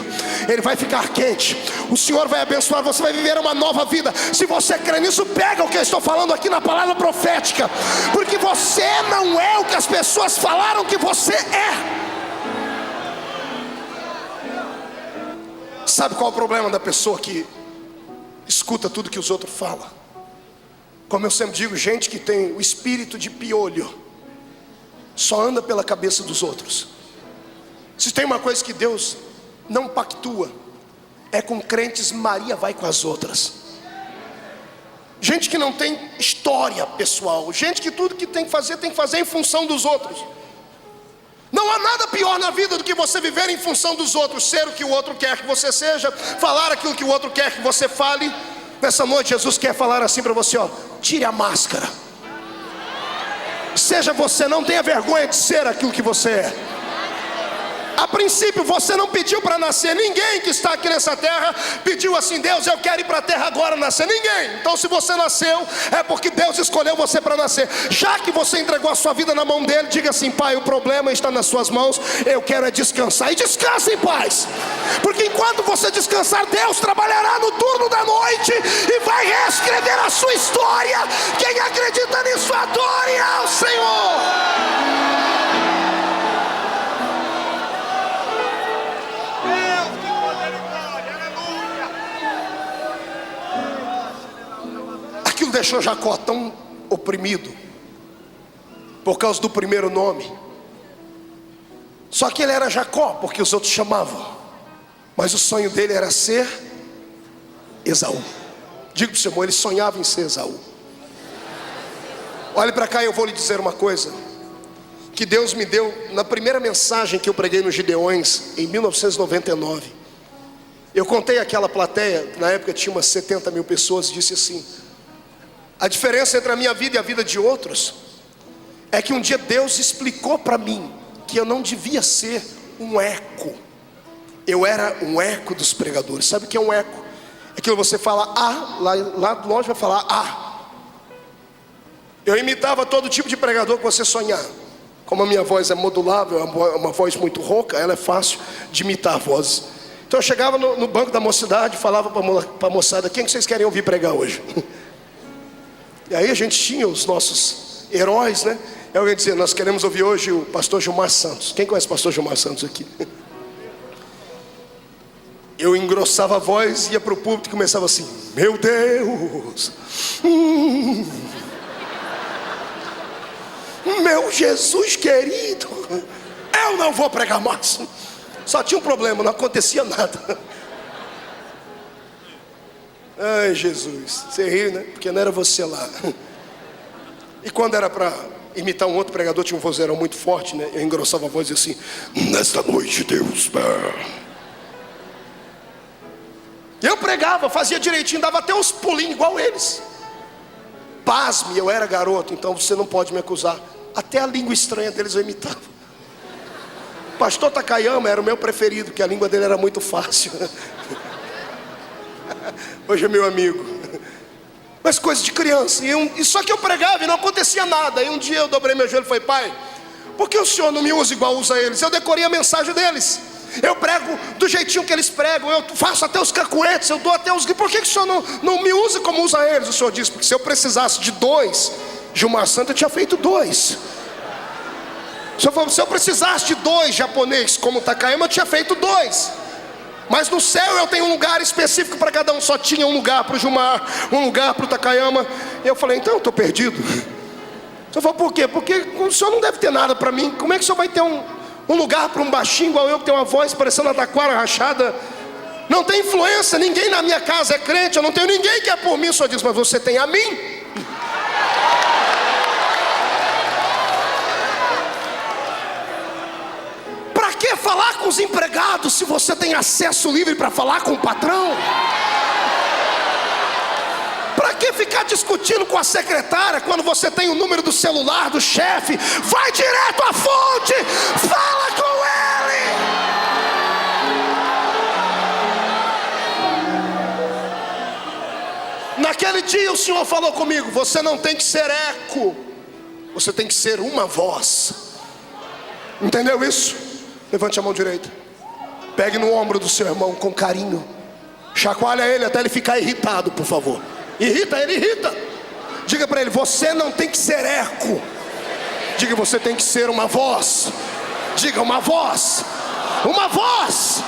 ele vai ficar quente. O Senhor vai abençoar, você vai viver uma nova vida. Se você crê nisso, pega o que eu estou falando aqui na palavra profética, porque você não é o que as pessoas falaram que você é. Sabe qual é o problema da pessoa que escuta tudo que os outros falam? Como eu sempre digo, gente que tem o espírito de piolho só anda pela cabeça dos outros. Se tem uma coisa que Deus não pactua, é com crentes Maria vai com as outras. Gente que não tem história pessoal, gente que tudo que tem que fazer em função dos outros. Não há nada pior na vida do que você viver em função dos outros, ser o que o outro quer que você seja, falar aquilo que o outro quer que você fale. Nessa noite Jesus quer falar assim para você, ó: tire a máscara. Seja você, não tenha vergonha de ser aquilo que você é. A princípio você não pediu para nascer. Ninguém que está aqui nessa terra pediu assim: Deus, eu quero ir para a terra agora nascer. Ninguém. Então se você nasceu, é porque Deus escolheu você para nascer. Já que você entregou a sua vida na mão dele, diga assim: Pai, o problema está nas suas mãos, eu quero é descansar. E descanse em paz, porque enquanto você descansar, Deus trabalhará no turno da noite e vai reescrever a sua história. Quem acredita nisso, adore ao Senhor. Aquilo deixou Jacó tão oprimido, por causa do primeiro nome. Só que ele era Jacó, porque os outros chamavam. Mas o sonho dele era ser Esaú. Diga para o seu irmão, ele sonhava em ser Esaú. Olhe para cá e eu vou lhe dizer uma coisa que Deus me deu na primeira mensagem que eu preguei nos Gideões, em 1999. Eu contei aquela plateia, na época tinha umas 70 mil pessoas, e disse assim: a diferença entre a minha vida e a vida de outros é que um dia Deus explicou para mim que eu não devia ser um eco. Eu era um eco dos pregadores. Sabe o que é um eco? É aquilo que você fala lá longe vai falar Eu imitava todo tipo de pregador que você sonhar. Como a minha voz é modulável, é uma voz muito rouca, ela é fácil de imitar vozes. Então eu chegava no banco da mocidade, falava para a moçada: quem que vocês querem ouvir pregar hoje? E aí a gente tinha os nossos heróis, né? E alguém dizia: nós queremos ouvir hoje o pastor Gilmar Santos. Quem conhece o pastor Gilmar Santos aqui? Eu engrossava a voz, ia para o púlpito e começava assim: meu Deus, meu Jesus querido, eu não vou pregar mais. Só tinha um problema, não acontecia nada. Ai, Jesus, você riu, né? Porque não era você lá. E quando era para imitar um outro pregador, tinha um vozeirão muito forte, né? Eu engrossava a voz e assim: nesta noite, Deus. Eu pregava, fazia direitinho, dava até uns pulinhos igual eles. Pasme, eu era garoto, então você não pode me acusar. Até a língua estranha deles eu imitava. Pastor Takayama era o meu preferido, porque a língua dele era muito fácil. Hoje é meu amigo. Mas coisa de criança. E só que eu pregava e não acontecia nada. E um dia eu dobrei meu joelho e falei: pai, por que o senhor não me usa igual usa eles? Eu decorei a mensagem deles. Eu prego do jeitinho que eles pregam. Eu faço até os cacuetes, eu dou até os gritos. Por que o senhor não me usa como usa eles? O senhor disse: porque se eu precisasse de 2 Gilmar Santos, eu tinha feito 2. Se eu precisasse de 2 japonês como Takayama, eu tinha feito 2. Mas no céu eu tenho um lugar específico para cada um. Só tinha um lugar para o Gilmar, um lugar para o Takayama. E eu falei: então eu estou perdido. O senhor falou: por quê? Porque o senhor não deve ter nada para mim. Como é que o senhor vai ter um lugar para um baixinho igual eu, que tem uma voz parecendo a taquara rachada? Não tem influência, ninguém na minha casa é crente. Eu não tenho ninguém que é por mim. O senhor diz: mas você tem a mim. Para que falar com os empregados se você tem acesso livre para falar com o patrão? Para que ficar discutindo com a secretária quando você tem o número do celular do chefe? Vai direto à fonte, fala com ele. Naquele dia o Senhor falou comigo: você não tem que ser eco, você tem que ser uma voz. Entendeu isso? Levante a mão direita, pegue no ombro do seu irmão com carinho, chacoalha ele até ele ficar irritado, por favor. Irrita ele, irrita. Diga para ele: você não tem que ser eco. Diga: você tem que ser uma voz. Diga: uma voz. Uma voz.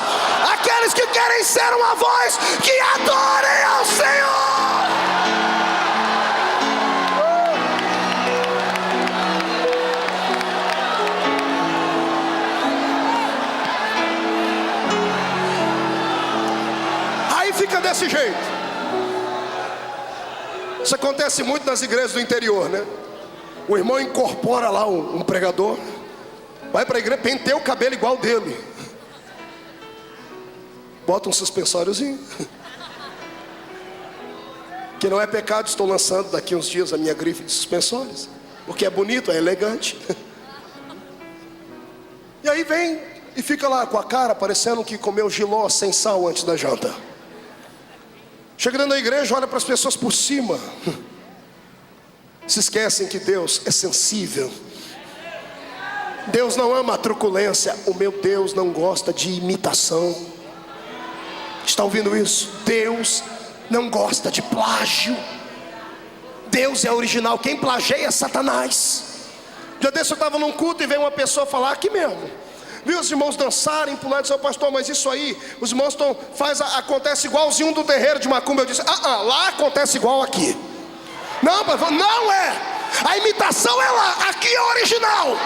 Aqueles que querem ser uma voz, que adorem ao Senhor. Fica desse jeito. Isso acontece muito nas igrejas do interior, né? O irmão incorpora lá um pregador, vai para a igreja, penteia o cabelo igual dele, bota um suspensóriozinho. Que não é pecado, estou lançando daqui uns dias a minha grife de suspensórios, porque é bonito, é elegante. E aí vem e fica lá com a cara parecendo que comeu jiló sem sal antes da janta. Chega dentro da igreja, olha para as pessoas por cima. Se esquecem que Deus é sensível. Deus não ama a truculência. O meu Deus não gosta de imitação. Está ouvindo isso? Deus não gosta de plágio. Deus é original. Quem plageia é Satanás. Já desse eu estava num culto e veio uma pessoa falar aqui mesmo. Viu os irmãos dançarem, pular e disse: pastor, mas isso aí, os irmãos acontece igualzinho do terreiro de macumba. Eu disse: lá acontece igual aqui. Não, pastor, não é. A imitação é lá, aqui é original,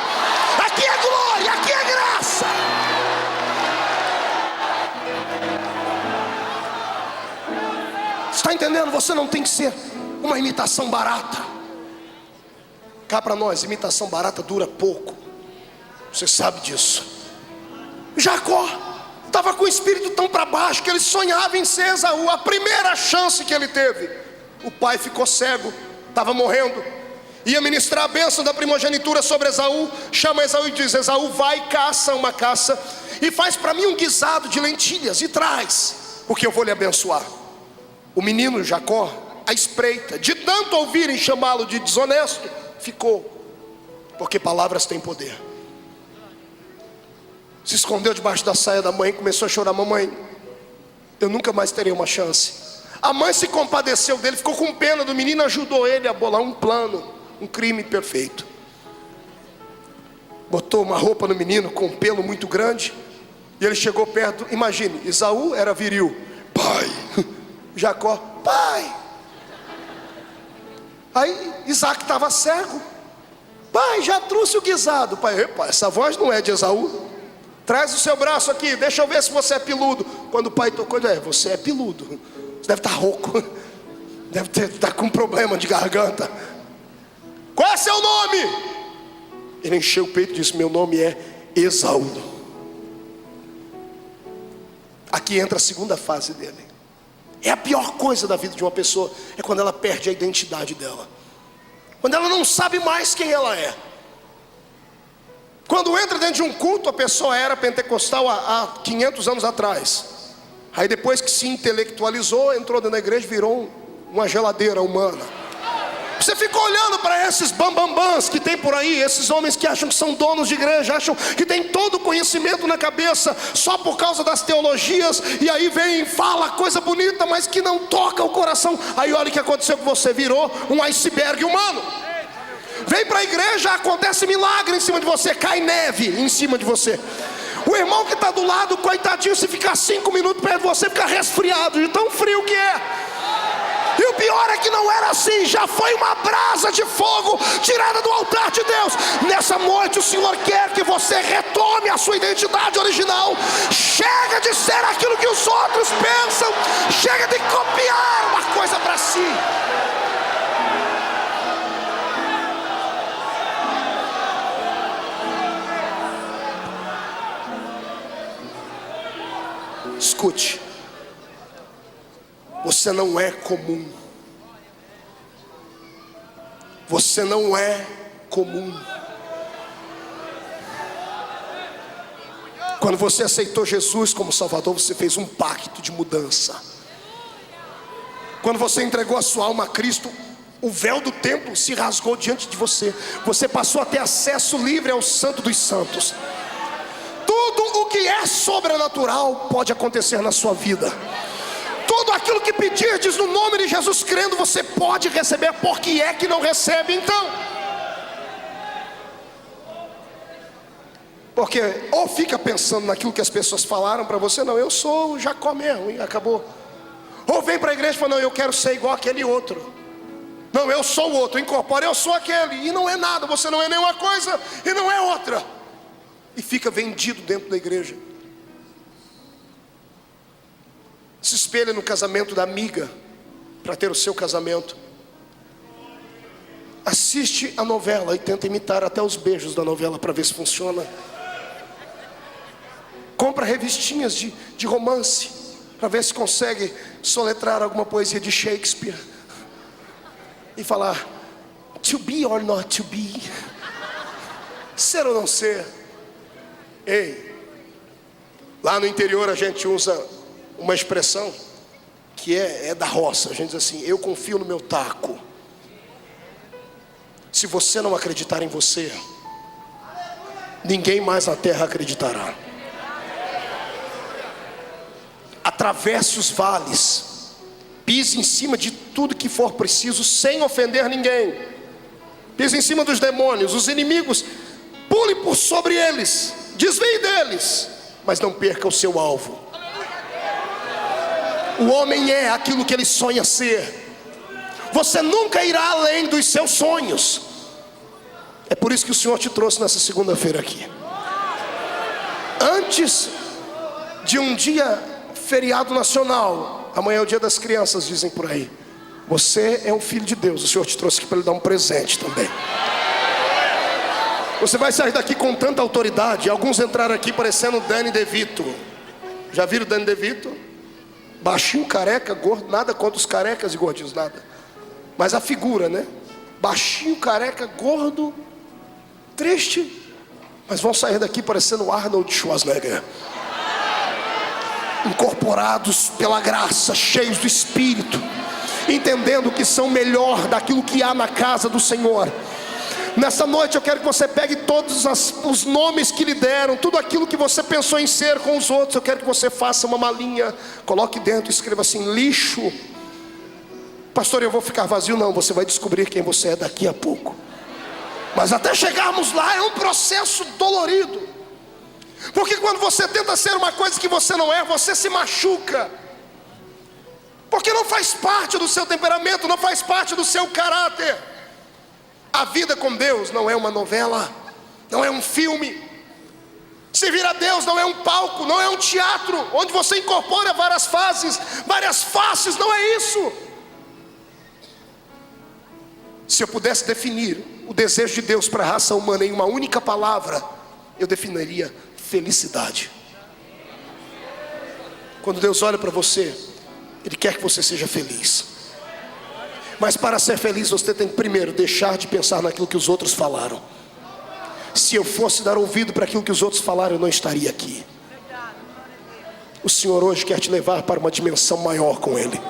aqui é glória, aqui é graça. Está entendendo? Você não tem que ser uma imitação barata. Cá para nós, imitação barata dura pouco. Você sabe disso. Jacó estava com o espírito tão para baixo que ele sonhava em ser Esaú. A primeira chance que ele teve, o pai ficou cego, estava morrendo, ia ministrar a bênção da primogenitura sobre Esaú. Chama Esaú e diz: Esaú, vai, caça uma caça e faz para mim um guisado de lentilhas e traz, porque eu vou lhe abençoar. O menino Jacó, à espreita, de tanto ouvirem chamá-lo de desonesto, ficou, porque palavras têm poder. Se escondeu debaixo da saia da mãe, começou a chorar: mamãe, eu nunca mais terei uma chance. A mãe se compadeceu dele, ficou com pena do menino, ajudou ele a bolar um plano, um crime perfeito. Botou uma roupa no menino com um pelo muito grande, e ele chegou perto. Imagine, Esaú era viril, pai. Jacó, pai. Aí Isaac estava cego, pai, já trouxe o guisado. Pai, epa, essa voz não é de Esaú. Traz o seu braço aqui, deixa eu ver se você é peludo. Quando o pai tocou, você é peludo, você deve estar rouco, deve estar com problema de garganta. Qual é seu nome? Ele encheu o peito e disse: meu nome é Esaú. Aqui entra a segunda fase dele. É a pior coisa da vida de uma pessoa, é quando ela perde a identidade dela, quando ela não sabe mais quem ela é. Quando entra dentro de um culto, a pessoa era pentecostal há 500 anos atrás. Aí depois que se intelectualizou, entrou dentro da igreja, virou uma geladeira humana. Você fica olhando para esses bambambãs que tem por aí, esses homens que acham que são donos de igreja, acham que tem todo o conhecimento na cabeça, só por causa das teologias, e aí vem e fala coisa bonita, mas que não toca o coração. Aí olha o que aconteceu com você, virou um iceberg humano. Vem para a igreja, acontece milagre em cima de você, cai neve em cima de você. O irmão que está do lado, coitadinho, se ficar 5 minutos perto de você, fica resfriado de tão frio que é. E o pior é que não era assim, já foi uma brasa de fogo tirada do altar de Deus. Nessa noite o Senhor quer que você retome a sua identidade original. Chega de ser aquilo que os outros pensam, chega de copiar uma coisa para si. Escute, você não é comum. Você não é comum. Quando você aceitou Jesus como Salvador, você fez um pacto de mudança. Quando você entregou a sua alma a Cristo, o véu do templo se rasgou diante de você. Você passou a ter acesso livre ao Santo dos Santos. Tudo o que é sobrenatural pode acontecer na sua vida. Tudo aquilo que pedirdes no nome de Jesus crendo, você pode receber. Por que é que não recebe então? Porque ou fica pensando naquilo que as pessoas falaram para você: não, eu sou o Jacó mesmo, e acabou. Ou vem para a igreja e fala: não, eu quero ser igual aquele outro. Não, eu sou o outro, incorpora, eu sou aquele. E não é nada, você não é nenhuma coisa e não é outra. E fica vendido dentro da igreja. Se espelha no casamento da amiga para ter o seu casamento. Assiste a novela e tenta imitar até os beijos da novela para ver se funciona. Compra revistinhas de romance para ver se consegue soletrar alguma poesia de Shakespeare e falar: to be or not to be, ser ou não ser. Ei, lá no interior a gente usa uma expressão que é da roça. A gente diz assim: eu confio no meu taco. Se você não acreditar em você, ninguém mais na terra acreditará. Atravesse os vales, pise em cima de tudo que for preciso, sem ofender ninguém. Pise em cima dos demônios, os inimigos, pule por sobre eles, desvie deles, mas não perca o seu alvo. O homem é aquilo que ele sonha ser. Você nunca irá além dos seus sonhos. É por isso que o Senhor te trouxe nessa segunda-feira aqui. Antes de um dia feriado nacional, amanhã é o dia das crianças, dizem por aí. Você é um filho de Deus, o Senhor te trouxe aqui para lhe dar um presente também. Você vai sair daqui com tanta autoridade. Alguns entraram aqui parecendo Danny DeVito. Já viram o Danny DeVito? Baixinho, careca, gordo, nada contra os carecas e gordinhos, nada. Mas a figura, né? Baixinho, careca, gordo, triste. Mas vão sair daqui parecendo Arnold Schwarzenegger. Incorporados pela graça, cheios do Espírito, entendendo que são melhor daquilo que há na casa do Senhor. Nessa noite eu quero que você pegue todos os nomes que lhe deram, tudo aquilo que você pensou em ser com os outros. Eu quero que você faça uma malinha, coloque dentro e escreva assim: lixo. Pastor, eu vou ficar vazio? Não, você vai descobrir quem você é daqui a pouco. Mas até chegarmos lá é um processo dolorido. Porque quando você tenta ser uma coisa que você não é, você se machuca. Porque não faz parte do seu temperamento, não faz parte do seu caráter. A vida com Deus não é uma novela, não é um filme. Servir a Deus não é um palco, não é um teatro onde você incorpora várias faces, várias faces, não é isso. Se eu pudesse definir o desejo de Deus para a raça humana em uma única palavra, eu definiria felicidade. Quando Deus olha para você, Ele quer que você seja feliz. Mas para ser feliz você tem que primeiro deixar de pensar naquilo que os outros falaram. Se eu fosse dar ouvido para aquilo que os outros falaram, eu não estaria aqui. O Senhor hoje quer te levar para uma dimensão maior com Ele.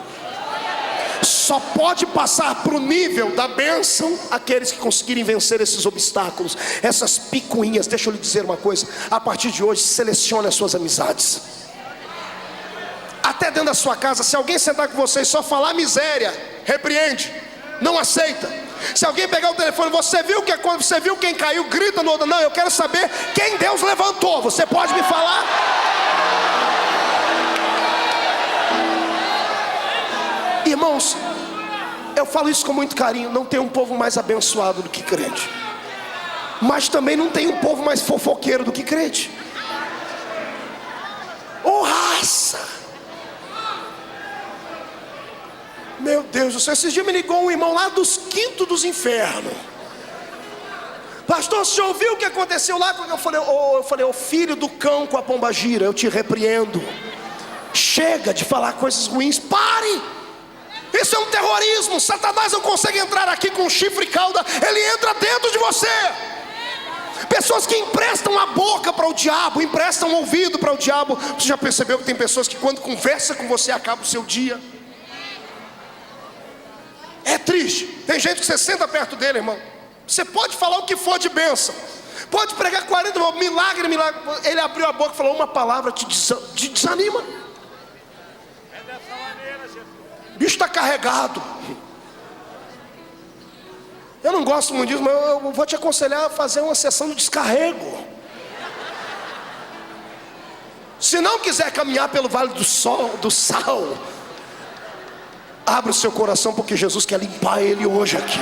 Só pode passar para o nível da bênção aqueles que conseguirem vencer esses obstáculos, essas picuinhas. Deixa eu lhe dizer uma coisa: a partir de hoje, selecione as suas amizades. Até dentro da sua casa, se alguém sentar com você e só falar miséria, repreende, não aceita. Se alguém pegar o telefone, você viu quem caiu, grita no outro. Não, eu quero saber quem Deus levantou. Você pode me falar? Irmãos, eu falo isso com muito carinho. Não tem um povo mais abençoado do que crente, mas também não tem um povo mais fofoqueiro do que crente. Oh, raça! Meu Deus do céu, esses dias me ligou um irmão lá dos quintos dos infernos. Pastor, você ouviu o que aconteceu lá? Eu falei, ô filho do cão com a pombagira, eu te repreendo. Chega de falar coisas ruins, pare! Isso é um terrorismo. Satanás não consegue entrar aqui com chifre e cauda, ele entra dentro de você. Pessoas que emprestam a boca para o diabo, emprestam o ouvido para o diabo. Você já percebeu que tem pessoas que quando conversa com você acaba o seu dia? É triste. Tem gente que você senta perto dele, irmão, você pode falar o que for de bênção, pode pregar 40 milagre, ele abriu a boca e falou uma palavra, te desanima. O bicho está carregado. Eu não gosto muito disso, mas eu vou te aconselhar a fazer uma sessão de descarrego. Se não quiser caminhar pelo vale do sal, abra o seu coração, porque Jesus quer limpar ele hoje aqui.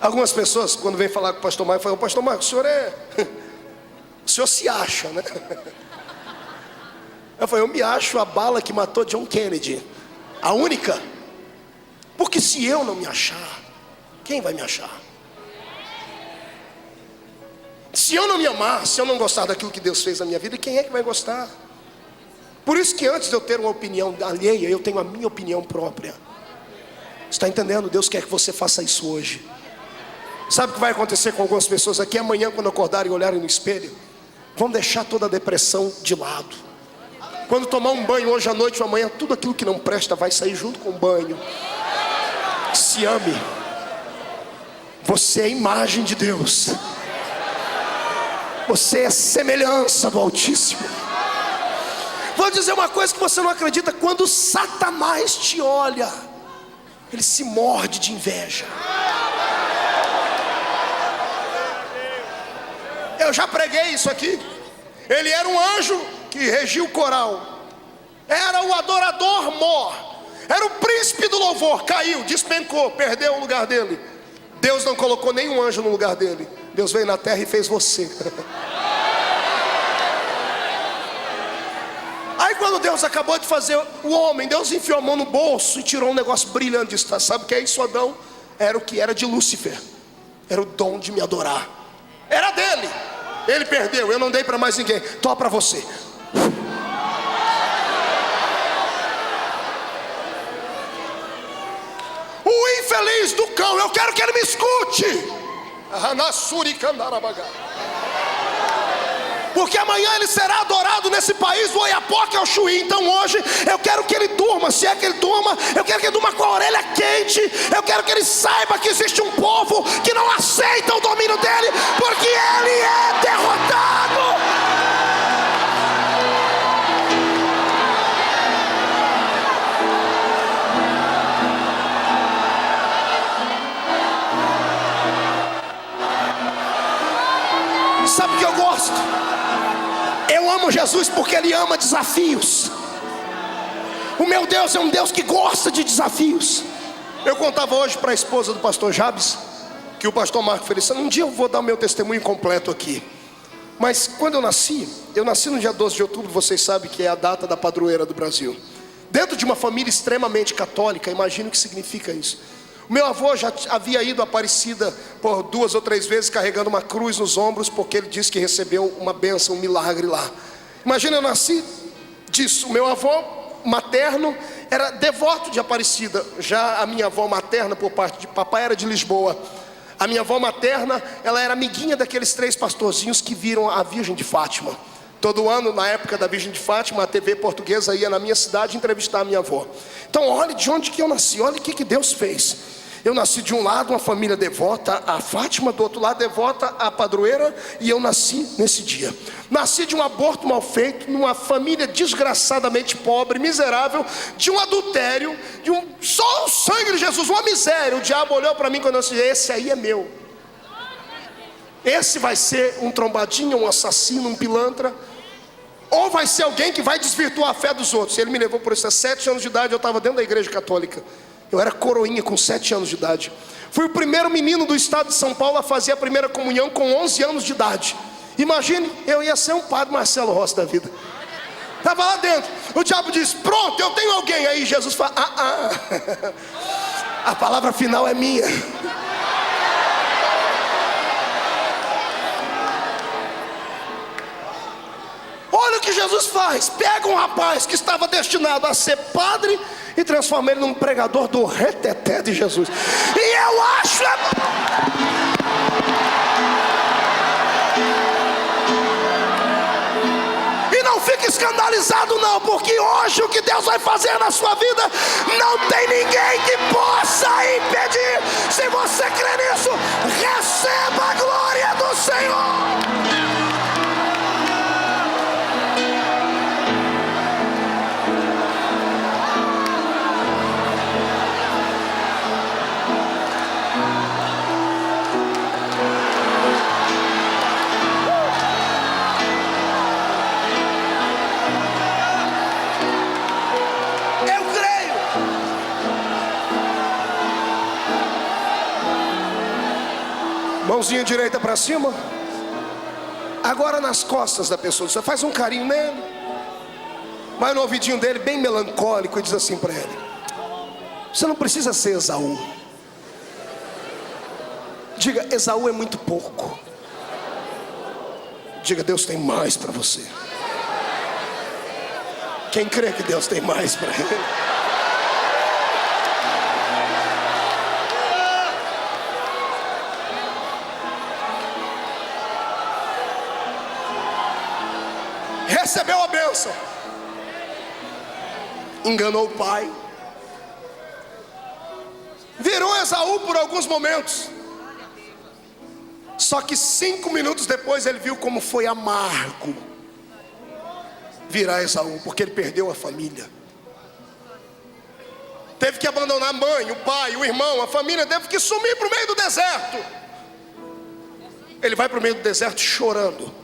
Algumas pessoas, quando vem falar com o pastor Marcos, falam: pastor Marcos, o senhor se acha, né? Eu falei: eu me acho a bala que matou John Kennedy, a única. Porque se eu não me achar, quem vai me achar? Se eu não me amar, se eu não gostar daquilo que Deus fez na minha vida, quem é que vai gostar? Por isso que antes de eu ter uma opinião alheia, eu tenho a minha opinião própria. Está entendendo? Deus quer que você faça isso hoje. Sabe o que vai acontecer com algumas pessoas aqui? Amanhã, quando acordarem e olharem no espelho, vão deixar toda a depressão de lado. Quando tomar um banho hoje à noite ou amanhã, tudo aquilo que não presta vai sair junto com o banho. Se ame. Você é a imagem de Deus. Você é semelhança do Altíssimo. Vou dizer uma coisa que você não acredita: quando Satanás te olha, ele se morde de inveja. Eu já preguei isso aqui. Ele era um anjo que regia o coral. era o adorador mor, era o príncipe do louvor, caiu, despencou, perdeu o lugar dele. Deus não colocou nenhum anjo no lugar dele. Deus veio na terra e fez você. Aí quando Deus acabou de fazer o homem, Deus enfiou a mão no bolso e tirou um negócio brilhante. Sabe o que é isso, Adão? Era o que era de Lúcifer. Era o dom de me adorar. Era dele. Ele perdeu, eu não dei para mais ninguém. Tô para você. O infeliz do cão, eu quero que ele me escute. Porque amanhã ele será adorado nesse país do Oiapoque ao Chuí. Então hoje eu quero que ele durma. Se é que ele durma, eu quero que ele durma com a orelha quente. Eu quero que ele saiba que existe um povo que não aceita o domínio dele, porque ele é derrotado. Sabe o que eu gosto? Eu amo Jesus porque Ele ama desafios. O meu Deus é um Deus que gosta de desafios. Eu contava hoje para a esposa do pastor Jabes, que o pastor Marco Feliciano, um dia eu vou dar o meu testemunho completo aqui. Mas quando eu nasci no dia 12 de outubro, vocês sabem que é a data da padroeira do Brasil. Dentro de uma família extremamente católica, imagina o que significa isso. O meu avô já havia ido a Aparecida por 2 ou 3 vezes carregando uma cruz nos ombros, porque ele disse que recebeu uma bênção, um milagre lá. Imagina, eu nasci disso. O meu avô materno era devoto de Aparecida. Já a minha avó materna, por parte de papai, era de Lisboa. A minha avó materna, ela era amiguinha daqueles 3 pastorzinhos que viram a Virgem de Fátima. Todo ano, na época da Virgem de Fátima, a TV portuguesa ia na minha cidade entrevistar a minha avó. Então olhe de onde que eu nasci, olhe o que Deus fez. Eu nasci de um lado uma família devota a Fátima, do outro lado devota a padroeira, e eu nasci nesse dia. Nasci de um aborto mal feito, numa família desgraçadamente pobre, miserável, de um adultério, só o sangue de Jesus, uma miséria. O diabo olhou para mim quando eu disse: esse aí é meu. Esse vai ser um trombadinho, um assassino, um pilantra, ou vai ser alguém que vai desvirtuar a fé dos outros. Ele me levou por isso. A 7 anos de idade eu estava dentro da igreja católica. Eu era coroinha com 7 anos de idade. Fui o primeiro menino do estado de São Paulo a fazer a primeira comunhão com 11 anos de idade. Imagine, eu ia ser um padre Marcelo Rossi da vida. Estava lá dentro. O diabo disse: pronto, eu tenho alguém. Aí Jesus fala: a palavra final é minha. Olha o que Jesus faz. Pega um rapaz que estava destinado a ser padre e transforma ele num pregador do reteté de Jesus. E eu acho... E não fique escandalizado não, porque hoje o que Deus vai fazer na sua vida não tem ninguém que possa impedir. Se você crê nisso, receba a glória do Senhor. Mãozinha direita para cima. Agora nas costas da pessoa. Você faz um carinho nele, vai no ouvidinho dele bem melancólico e diz assim para ele: você não precisa ser Esaú. Diga: Esaú é muito pouco. Diga: Deus tem mais para você. Quem crê que Deus tem mais para ele? Recebeu a bênção, enganou o pai, virou Esaú por alguns momentos. Só que 5 minutos depois ele viu como foi amargo virar Esaú, porque ele perdeu a família. Teve que abandonar a mãe, o pai, o irmão, a família, teve que sumir para o meio do deserto. Ele vai para o meio do deserto chorando.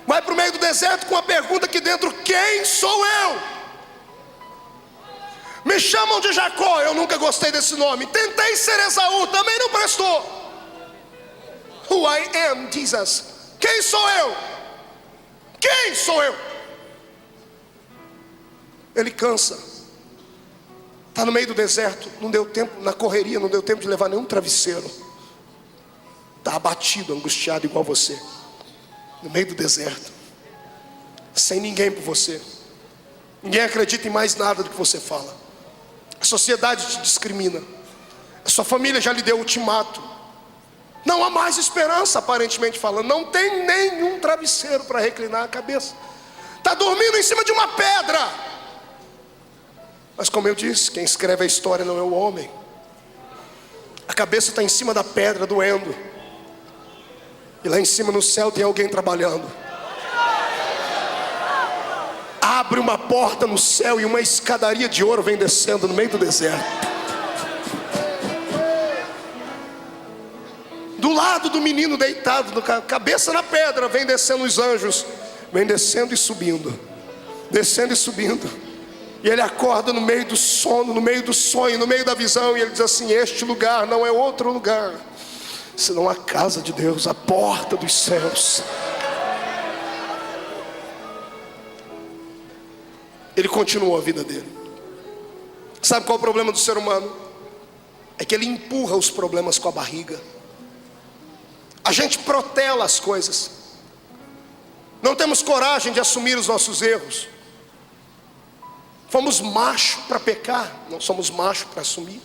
Vai para o meio do deserto com a pergunta aqui dentro: quem sou eu? chamam de Jacó, eu nunca gostei desse nome. Tentei ser Esaú, também não prestou. Who I am, Jesus. Quem sou eu? Quem sou eu? Ele cansa. Está no meio do deserto, não deu tempo, na correria, não deu tempo de levar nenhum travesseiro. Está abatido, angustiado igual você. No meio do deserto. Sem ninguém por você. Ninguém acredita em mais nada do que você fala. A sociedade te discrimina. A sua família já lhe deu ultimato. Não há mais esperança, aparentemente falando. Não tem nenhum travesseiro para reclinar a cabeça. Está dormindo em cima de uma pedra. Mas como eu disse, quem escreve a história não é o homem. A cabeça está em cima da pedra, doendo. E lá em cima no céu tem alguém trabalhando. Abre uma porta no céu e uma escadaria de ouro vem descendo no meio do deserto. Do lado do menino deitado, cabeça na pedra, vem descendo os anjos. Vem descendo e subindo. Descendo e subindo. E ele acorda no meio do sono, no meio do sonho, no meio da visão. E ele diz assim: este lugar não é outro lugar senão a casa de Deus, a porta dos céus. Ele continuou a vida dele. Sabe qual é o problema do ser humano? É que ele empurra os problemas com a barriga. A gente protela as coisas. Não temos coragem de assumir os nossos erros. Fomos macho para pecar, não somos macho para assumir.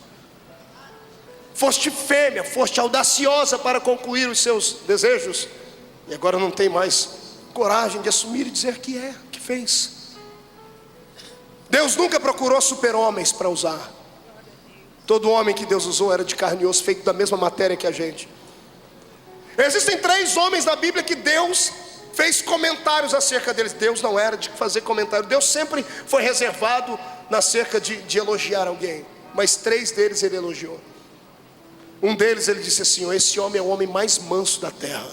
Foste fêmea, foste audaciosa para concluir os seus desejos, e agora não tem mais coragem de assumir e dizer que que fez. Deus nunca procurou super-homens para usar. Todo homem que Deus usou era de carne e osso, feito da mesma matéria que a gente. Existem 3 homens na Bíblia que Deus fez comentários acerca deles. Deus não era de fazer comentário. Deus sempre foi reservado acerca de elogiar alguém. Mas 3 deles ele elogiou. Um deles ele disse assim: esse homem é o homem mais manso da terra.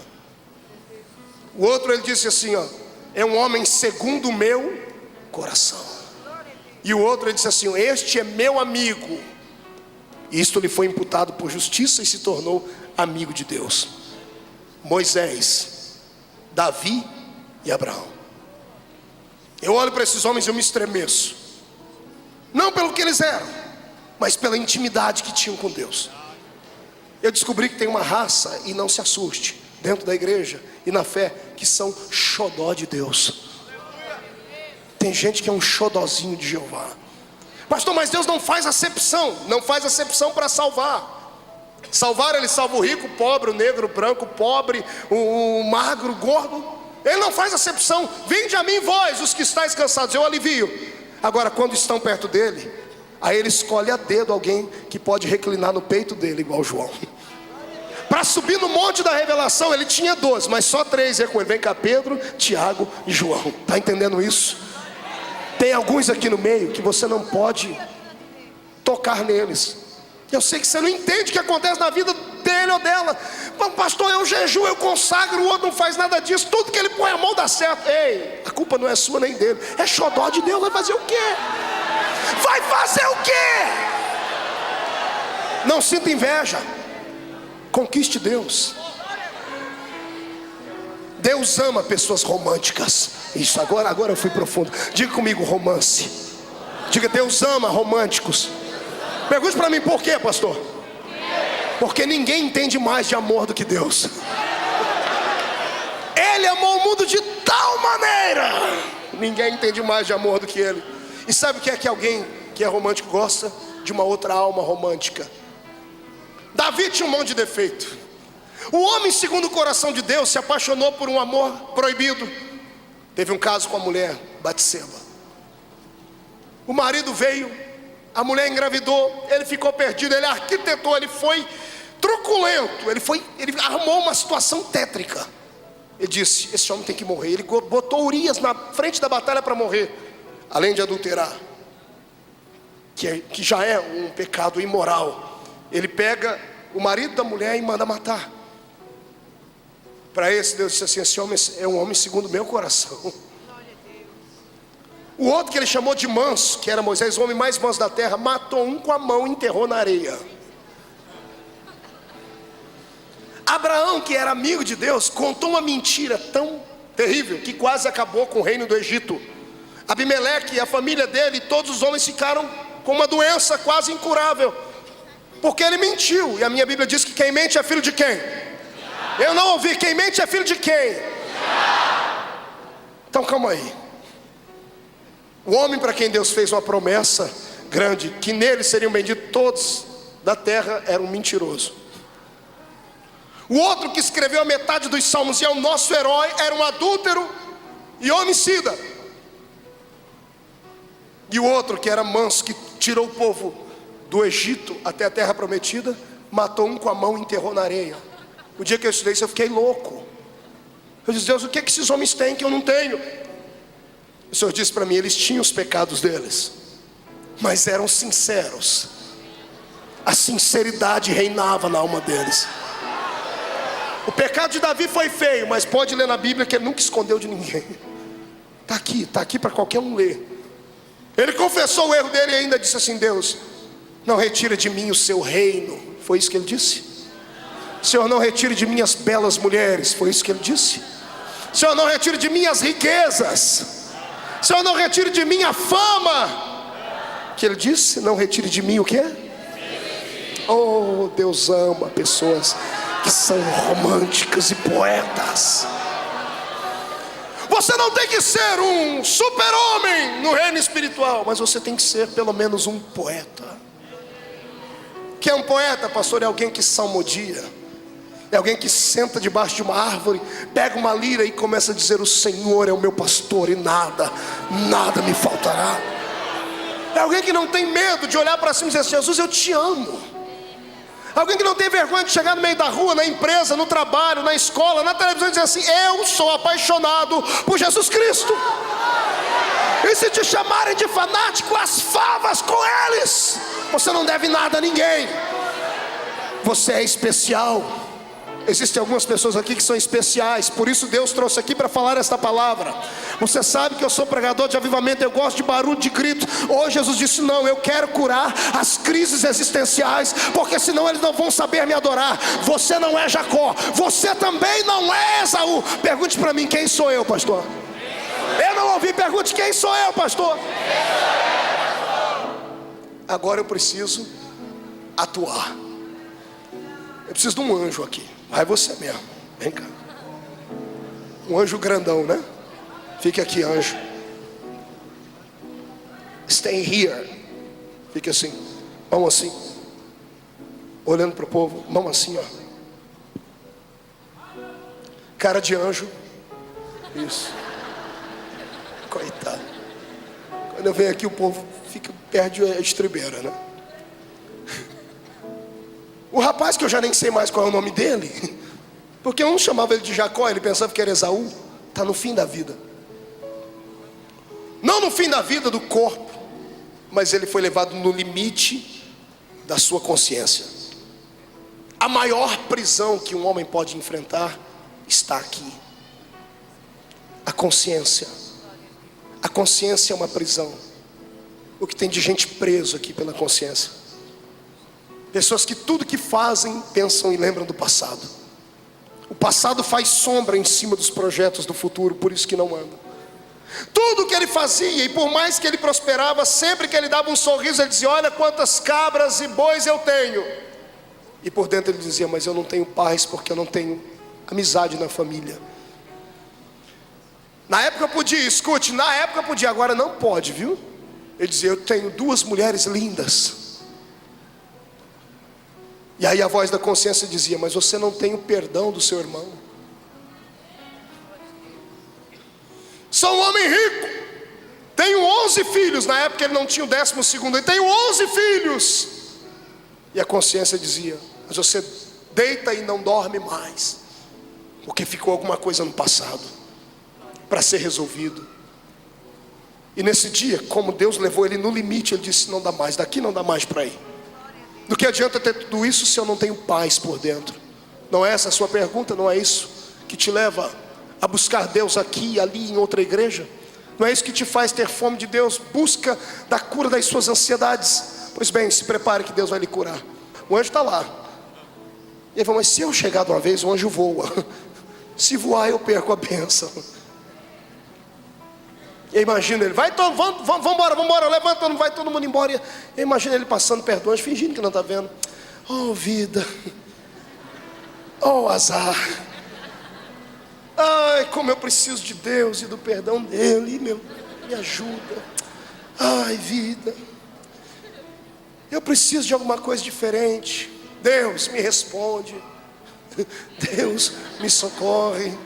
O outro ele disse assim: é um homem segundo o meu coração. E o outro ele disse assim: este é meu amigo. E isto lhe foi imputado por justiça e se tornou amigo de Deus. Moisés, Davi e Abraão. Eu olho para esses homens e eu me estremeço. Não pelo que eles eram, mas pela intimidade que tinham com Deus. Eu descobri que tem uma raça, e não se assuste, dentro da igreja e na fé, que são xodó de Deus. Tem gente que é um xodózinho de Jeová. Pastor, mas Deus não faz acepção. Não faz acepção para salvar. Salvar, ele salva o rico, o pobre, o negro, o branco, o pobre, o magro, o gordo. Ele não faz acepção. Vinde a mim vós, os que estáis cansados, eu alivio. Agora quando estão perto dele, aí ele escolhe a dedo alguém que pode reclinar no peito dele, igual João. Para subir no monte da revelação, ele tinha 12, mas só 3 ia com ele. Vem cá, Pedro, Tiago e João. Está entendendo isso? Tem alguns aqui no meio que você não pode tocar neles. Eu sei que você não entende o que acontece na vida dele ou dela. Pastor, eu jejuo, eu consagro, o outro não faz nada disso. Tudo que ele põe a mão dá certo. Ei, a culpa não é sua nem dele. É xodó de Deus, vai fazer o quê? Vai fazer o quê? Não sinta inveja. Conquiste Deus. Deus ama pessoas românticas. Isso, agora eu fui profundo. Diga comigo, romance. Diga, Deus ama românticos. Pergunte para mim por quê, pastor? Porque ninguém entende mais de amor do que Deus. Ele amou o mundo de tal maneira, ninguém entende mais de amor do que ele. E sabe o que é que alguém que é romântico gosta? De uma outra alma romântica. Davi tinha um monte de defeito. O homem segundo o coração de Deus se apaixonou por um amor proibido. Teve um caso com a mulher Batseba. O marido veio, a mulher engravidou, ele ficou perdido, ele arquitetou, ele foi truculento, ele arrumou uma situação tétrica. Ele disse: esse homem tem que morrer. Ele botou Urias na frente da batalha para morrer, além de adulterar, que já é um pecado imoral. Ele pega o marido da mulher e manda matar. Para esse Deus disse assim: esse homem é um homem segundo o meu coração. O outro que ele chamou de manso, que era Moisés, o homem mais manso da terra, matou um com a mão e enterrou na areia. Abraão, que era amigo de Deus, contou uma mentira tão terrível que quase acabou com o reino do Egito. Abimeleque e a família dele, todos os homens ficaram com uma doença quase incurável, porque ele mentiu. E a minha Bíblia diz que quem mente é filho de quem? Eu não ouvi. Quem mente é filho de quem? Então calma aí. O homem para quem Deus fez uma promessa grande, que nele seriam benditos todos da terra, era um mentiroso. O outro que escreveu a metade dos salmos e é o nosso herói, era um adúltero e homicida. E o outro que era manso, que tirou o povo do Egito até a terra prometida, matou um com a mão e enterrou na areia. O dia que eu estudei isso, eu fiquei louco. Eu disse: Deus, o que é que esses homens têm que eu não tenho? O Senhor disse para mim: eles tinham os pecados deles, mas eram sinceros. A sinceridade reinava na alma deles. O pecado de Davi foi feio, mas pode ler na Bíblia que ele nunca escondeu de ninguém. Está aqui para qualquer um ler. Ele confessou o erro dele e ainda disse assim: Deus, não retira de mim o seu reino. Foi isso que ele disse. Senhor, não retire de mim as belas mulheres. Foi isso que ele disse. Senhor, não retire de mim as riquezas. Senhor, não retire de mim a fama. Que ele disse: não retire de mim o quê? Oh, Deus ama pessoas que são românticas e poetas. Você não tem que ser um super-homem no reino espiritual, mas você tem que ser pelo menos um poeta. Que é um poeta, pastor? É alguém que salmodia. É alguém que senta debaixo de uma árvore, pega uma lira e começa a dizer: o Senhor é o meu pastor e nada me faltará. É alguém que não tem medo de olhar para cima e dizer: Jesus, eu te amo. Alguém que não tem vergonha de chegar no meio da rua, na empresa, no trabalho, na escola, na televisão e dizer assim: eu sou apaixonado por Jesus Cristo. E se te chamarem de fanático, as favas com eles. Você não deve nada a ninguém. Você é especial. Existem algumas pessoas aqui que são especiais, por isso Deus trouxe aqui para falar esta palavra. Você sabe que eu sou pregador de avivamento, eu gosto de barulho, de grito. Hoje Jesus disse: não, eu quero curar as crises existenciais, porque senão eles não vão saber me adorar. Você não é Jacó, você também não é Esaú. Pergunte para mim: quem sou eu, pastor? Eu não ouvi. Pergunte: quem sou eu, pastor? Agora eu preciso atuar. Eu preciso de um anjo aqui. Vai você mesmo, vem cá. Um anjo grandão, né? Fique aqui, anjo. Stay here. Fique assim, mão assim, olhando para o povo, mão assim, ó. Cara de anjo. Isso. Coitado. Quando eu venho aqui, o povo perde a estribeira, né? O rapaz, que eu já nem sei mais qual é o nome dele, porque um chamava ele de Jacó, ele pensava que era Esaú, está no fim da vida. Não no fim da vida do corpo, mas ele foi levado no limite da sua consciência. A maior prisão que um homem pode enfrentar está aqui. A consciência. A consciência é uma prisão. O que tem de gente preso aqui pela consciência. Pessoas que tudo que fazem, pensam e lembram do passado. O passado faz sombra em cima dos projetos do futuro, por isso que não anda. Tudo que ele fazia, e por mais que ele prosperava, sempre que ele dava um sorriso, ele dizia: olha quantas cabras e bois eu tenho. E por dentro ele dizia: mas eu não tenho paz, porque eu não tenho amizade na família. Na época podia, escute, na época podia, agora não pode, viu? Ele dizia: eu tenho 2 mulheres lindas. E aí a voz da consciência dizia: mas você não tem o perdão do seu irmão. Sou um homem rico, tenho 11 filhos. Na época ele não tinha o 12º, ele tem 11 filhos. E a consciência dizia: mas você deita e não dorme mais, porque ficou alguma coisa no passado para ser resolvido. E nesse dia, como Deus levou ele no limite, ele disse: não dá mais, daqui não dá mais para ir. Do que adianta ter tudo isso se eu não tenho paz por dentro? Não é essa a sua pergunta? Não é isso que te leva a buscar Deus aqui e ali em outra igreja? Não é isso que te faz ter fome de Deus? Busca da cura das suas ansiedades. Pois bem, se prepare que Deus vai lhe curar. O anjo está lá. E ele fala, mas se eu chegar de uma vez, o anjo voa. Se voar, eu perco a bênção. E imagina ele, vamos embora, levanta, não vai todo mundo embora. E imagina ele passando perto do anjo, fingindo que não está vendo. Oh vida, oh azar. Ai, como eu preciso de Deus e do perdão dele, me ajuda. Ai vida, eu preciso de alguma coisa diferente. Deus me responde, Deus me socorre.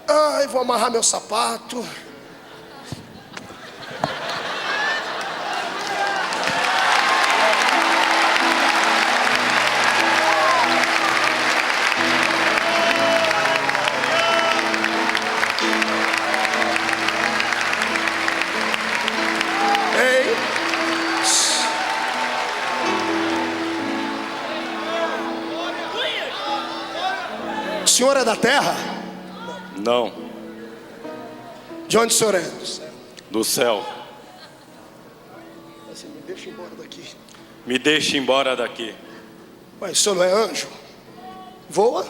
Ai, vou amarrar meu sapato. O senhor é da terra? Não. De onde o senhor é? Do céu. Assim, me deixa embora daqui. Me deixe embora daqui. Mas o senhor não é anjo? Voa.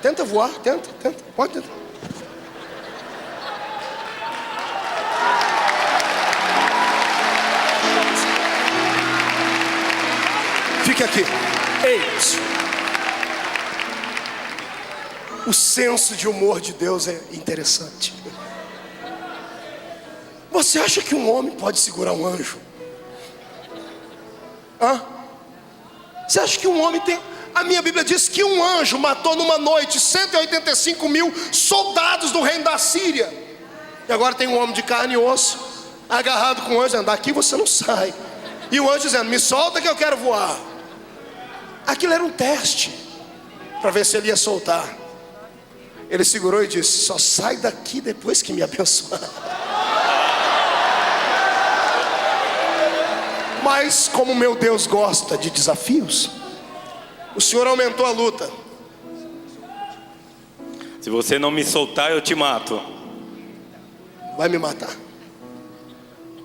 Tenta voar, tenta, pode tentar. Fique aqui. Ei. O senso de humor de Deus é interessante. Você acha que um homem pode segurar um anjo? Hã? Você acha que um homem tem... A minha Bíblia diz que um anjo matou numa noite 185 mil soldados do reino da Síria. E agora tem um homem de carne e osso agarrado com o anjo, dizendo, daqui você não sai. E o anjo dizendo, me solta que eu quero voar. Aquilo era um teste para ver se ele ia soltar. Ele segurou e disse, só sai daqui depois que me abençoar. Mas como meu Deus gosta de desafios, o Senhor aumentou a luta. Se você não me soltar, eu te mato. Vai me matar.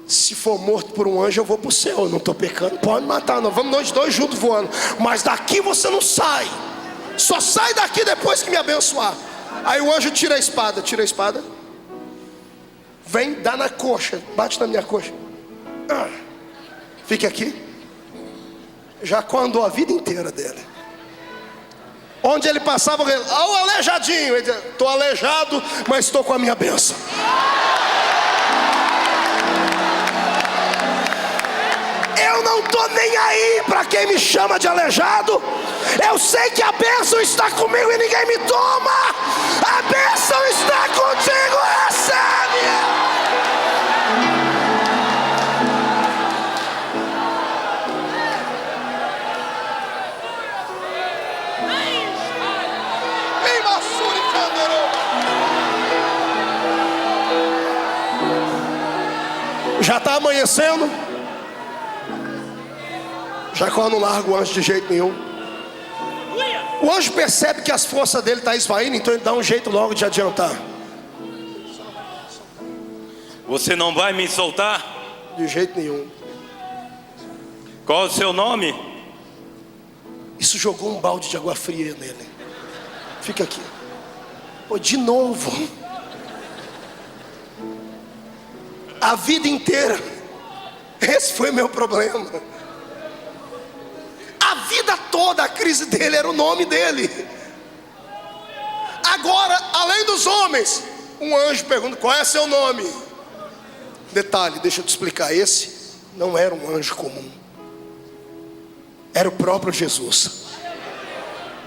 Se for morto por um anjo, eu vou para o céu. Eu não estou pecando, pode me matar não. Vamos nós dois juntos voando. Mas daqui você não sai. Só sai daqui depois que me abençoar. Aí o anjo tira a espada. Vem, dá na coxa, bate na minha coxa. Fique aqui. Jacó andou a vida inteira dele. Onde ele passava, o aleijadinho. Ele dizia, estou aleijado, mas estou com a minha bênção. Eu não estou nem aí para quem me chama de aleijado. Eu sei que a bênção está comigo e ninguém me toma. A bênção está contigo, recebe. Já está amanhecendo. Jacó não larga o anjo de jeito nenhum. O anjo percebe que as forças dele estão esvaindo, então ele dá um jeito logo de adiantar. Você não vai me soltar? De jeito nenhum. Qual é o seu nome? Isso jogou um balde de água fria nele. Fica aqui. Pô, de novo. A vida inteira. Esse foi meu problema. A vida toda a crise dele era o nome dele. Agora, além dos homens, um anjo pergunta, qual é seu nome? Detalhe, deixa eu te explicar. Esse não era um anjo comum. Era o próprio Jesus.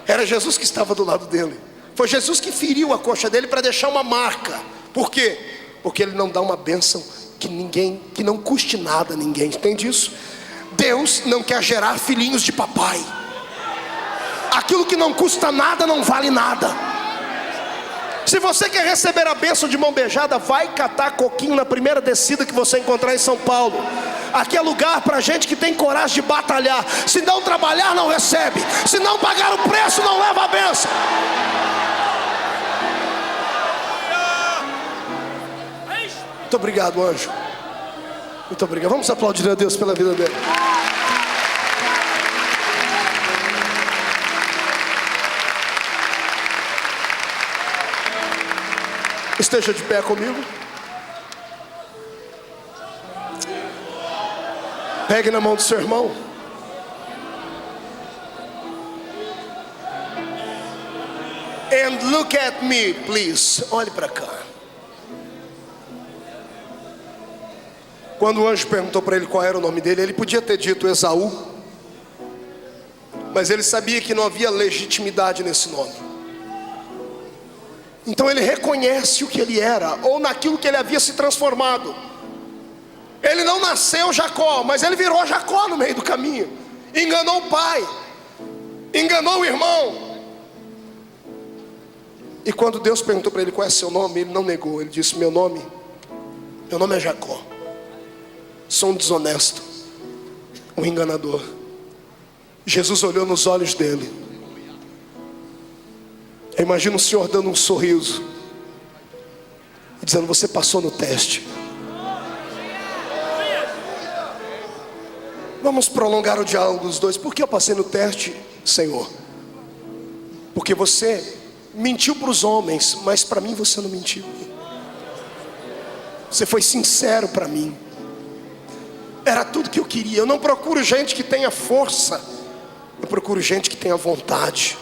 Era Jesus que estava do lado dele. Foi Jesus que feriu a coxa dele para deixar uma marca. Por quê? Porque ele não dá uma bênção que não custe nada a ninguém. Entende isso? Deus não quer gerar filhinhos de papai. Aquilo que não custa nada não vale nada. Se você quer receber a bênção de mão beijada, vai catar coquinho na primeira descida que você encontrar em São Paulo. Aqui é lugar para gente que tem coragem de batalhar. Se não trabalhar, não recebe. Se não pagar o preço, não leva a bênção. Muito obrigado, anjo. Muito obrigado. Vamos aplaudir a Deus pela vida dele. Esteja de pé comigo. Pegue na mão do seu irmão. And look at me, please. Olhe para cá. Quando o anjo perguntou para ele qual era o nome dele, ele podia ter dito Esaú, mas ele sabia que não havia legitimidade nesse nome. Então ele reconhece o que ele era, ou naquilo que ele havia se transformado. Ele não nasceu Jacó, mas ele virou Jacó no meio do caminho. Enganou o pai, enganou o irmão. E quando Deus perguntou para ele qual é seu nome, ele não negou. Ele disse: meu nome é Jacó. Sou um desonesto, um enganador. Jesus olhou nos olhos dele. Eu imagino o Senhor dando um sorriso, dizendo: você passou no teste. Vamos prolongar o diálogo dos dois. Por que eu passei no teste, Senhor? Porque você mentiu para os homens, mas para mim você não mentiu. Você foi sincero para mim. Era tudo que eu queria. Eu não procuro gente que tenha força, eu procuro gente que tenha vontade,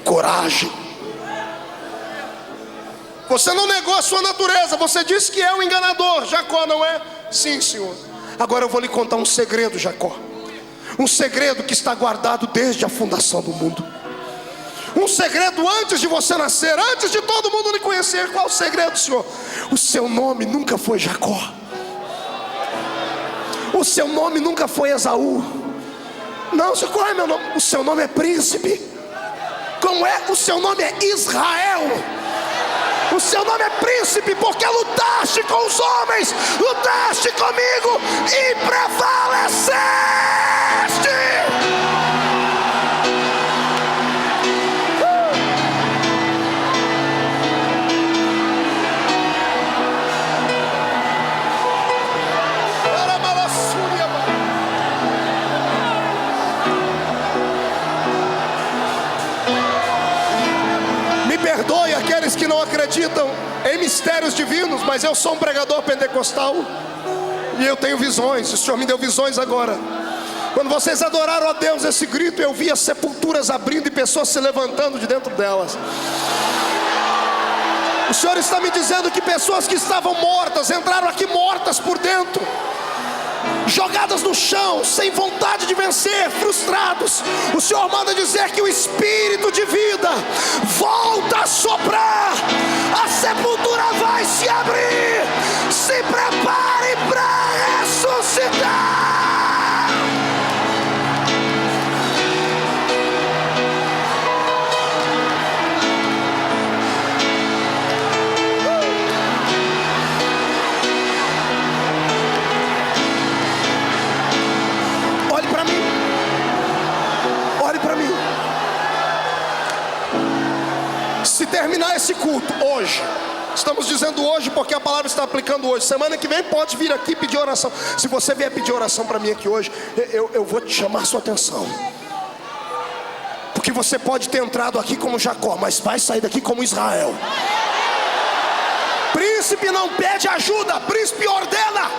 coragem. Você não negou a sua natureza. Você disse que é um enganador. Jacó não é? Sim, Senhor. Agora eu vou lhe contar um segredo, Jacó. Um segredo que está guardado desde a fundação do mundo. Um segredo antes de você nascer, antes de todo mundo lhe conhecer. Qual o segredo, Senhor? O seu nome nunca foi Jacó. O seu nome nunca foi Esaú. Não, Senhor, qual é meu nome? O seu nome é príncipe. Como é? O seu nome é Israel. O seu nome é príncipe, porque lutaste com os homens, lutaste comigo e prevaleceste. Perdoe aqueles que não acreditam em mistérios divinos, mas eu sou um pregador pentecostal e eu tenho visões. O Senhor me deu visões agora. Quando vocês adoraram a Deus, esse grito, eu vi as sepulturas abrindo e pessoas se levantando de dentro delas. O Senhor está me dizendo que pessoas que estavam mortas entraram aqui mortas por dentro, jogadas no chão, sem vontade de vencer, frustrados. O Senhor manda dizer que o Espírito de vida volta a soprar. A sepultura vai se abrir. Se prepare para ressuscitar. Se terminar esse culto hoje, estamos dizendo hoje porque a palavra está aplicando hoje. Semana que vem pode vir aqui pedir oração. Se você vier pedir oração para mim aqui hoje, eu vou te chamar a sua atenção. Porque você pode ter entrado aqui como Jacó, mas vai sair daqui como Israel. Príncipe não pede ajuda, príncipe ordena.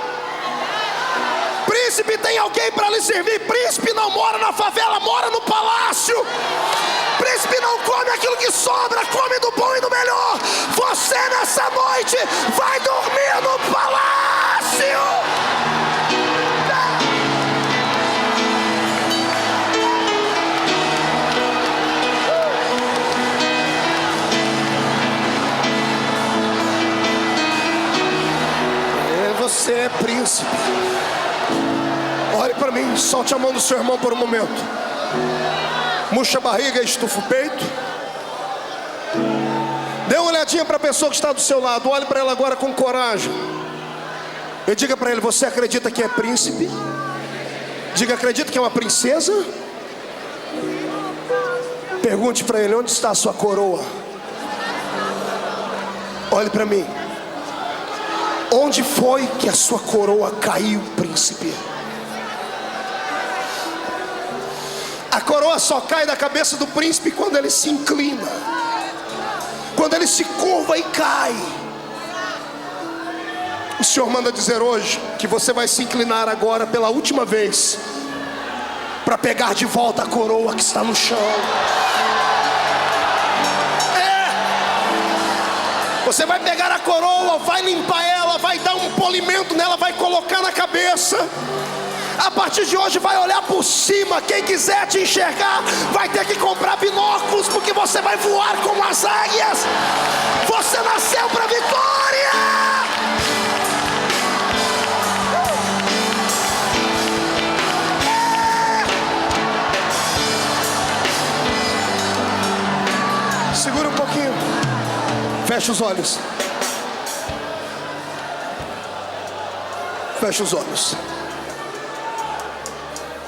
Príncipe tem alguém para lhe servir. Príncipe não mora na favela, mora no palácio. Príncipe não come aquilo que sobra, come do bom e do melhor. Você nessa noite vai dormir no palácio. Você é príncipe. Olhe para mim, solte a mão do seu irmão por um momento. Murcha a barriga, estufa o peito. Dê uma olhadinha para a pessoa que está do seu lado. Olhe para ela agora com coragem. E diga para ele: você acredita que é príncipe? Diga: acredita que é uma princesa? Pergunte para ele: onde está a sua coroa? Olhe para mim. Onde foi que a sua coroa caiu, príncipe? A coroa só cai da cabeça do príncipe quando ele se inclina, quando ele se curva e cai. O Senhor manda dizer hoje que você vai se inclinar agora pela última vez, para pegar de volta a coroa que está no chão. Você vai pegar a coroa, vai limpar ela, vai dar um polimento nela, vai colocar na cabeça. A partir de hoje vai olhar por cima. Quem quiser te enxergar vai ter que comprar binóculos, porque você vai voar como as águias. Você nasceu para vitória. Segura um pouquinho. Fecha os olhos. Fecha os olhos.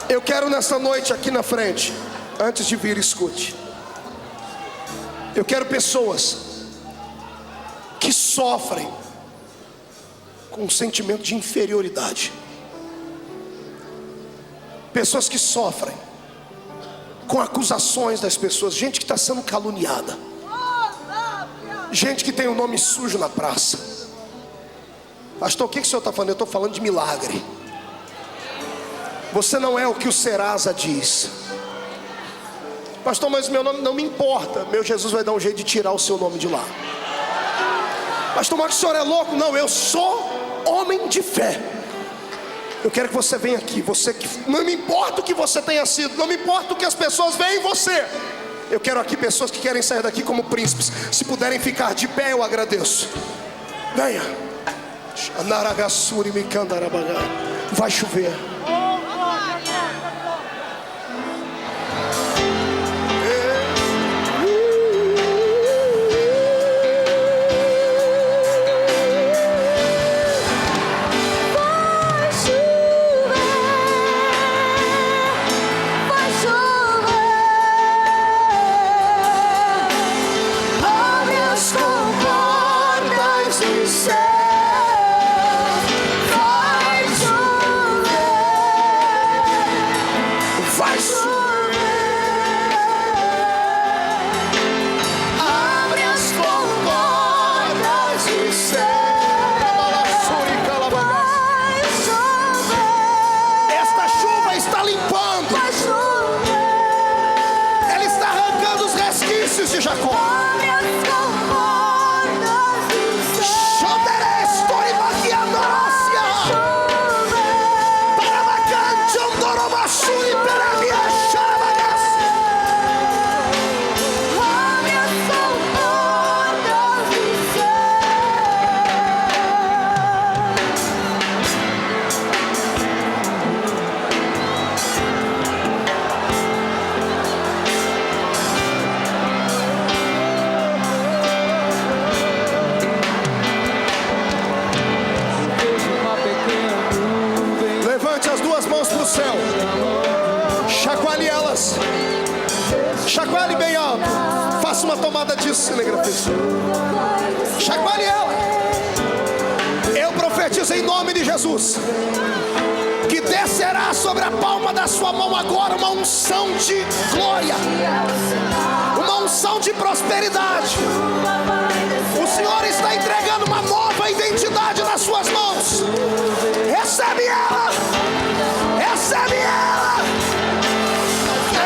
Eu quero nessa noite aqui na frente, antes de vir, escute. Eu quero pessoas que sofrem com um sentimento de inferioridade. Pessoas que sofrem com acusações das pessoas. Gente que está sendo caluniada. Gente que tem o nome sujo na praça. Pastor, o que o senhor está falando? Eu estou falando de milagre. Você não é o que o Serasa diz. Pastor, mas meu nome não me importa. Meu Jesus vai dar um jeito de tirar o seu nome de lá. Pastor, mas o senhor é louco? Não, eu sou homem de fé. Eu quero que você venha aqui. Você que não me importa o que você tenha sido, não me importa o que as pessoas veem em você. Eu quero aqui pessoas que querem sair daqui como príncipes. Se puderem ficar de pé, eu agradeço. Venha. Vai chover. Chacoalhe bem alto. Faça uma tomada disso, cinegrafista. Chacoalhe ela. Eu profetizo em nome de Jesus que descerá sobre a palma da sua mão agora uma unção de glória, uma unção de prosperidade. O Senhor está entregando uma nova identidade nas suas mãos. Recebe ela. Recebe ela.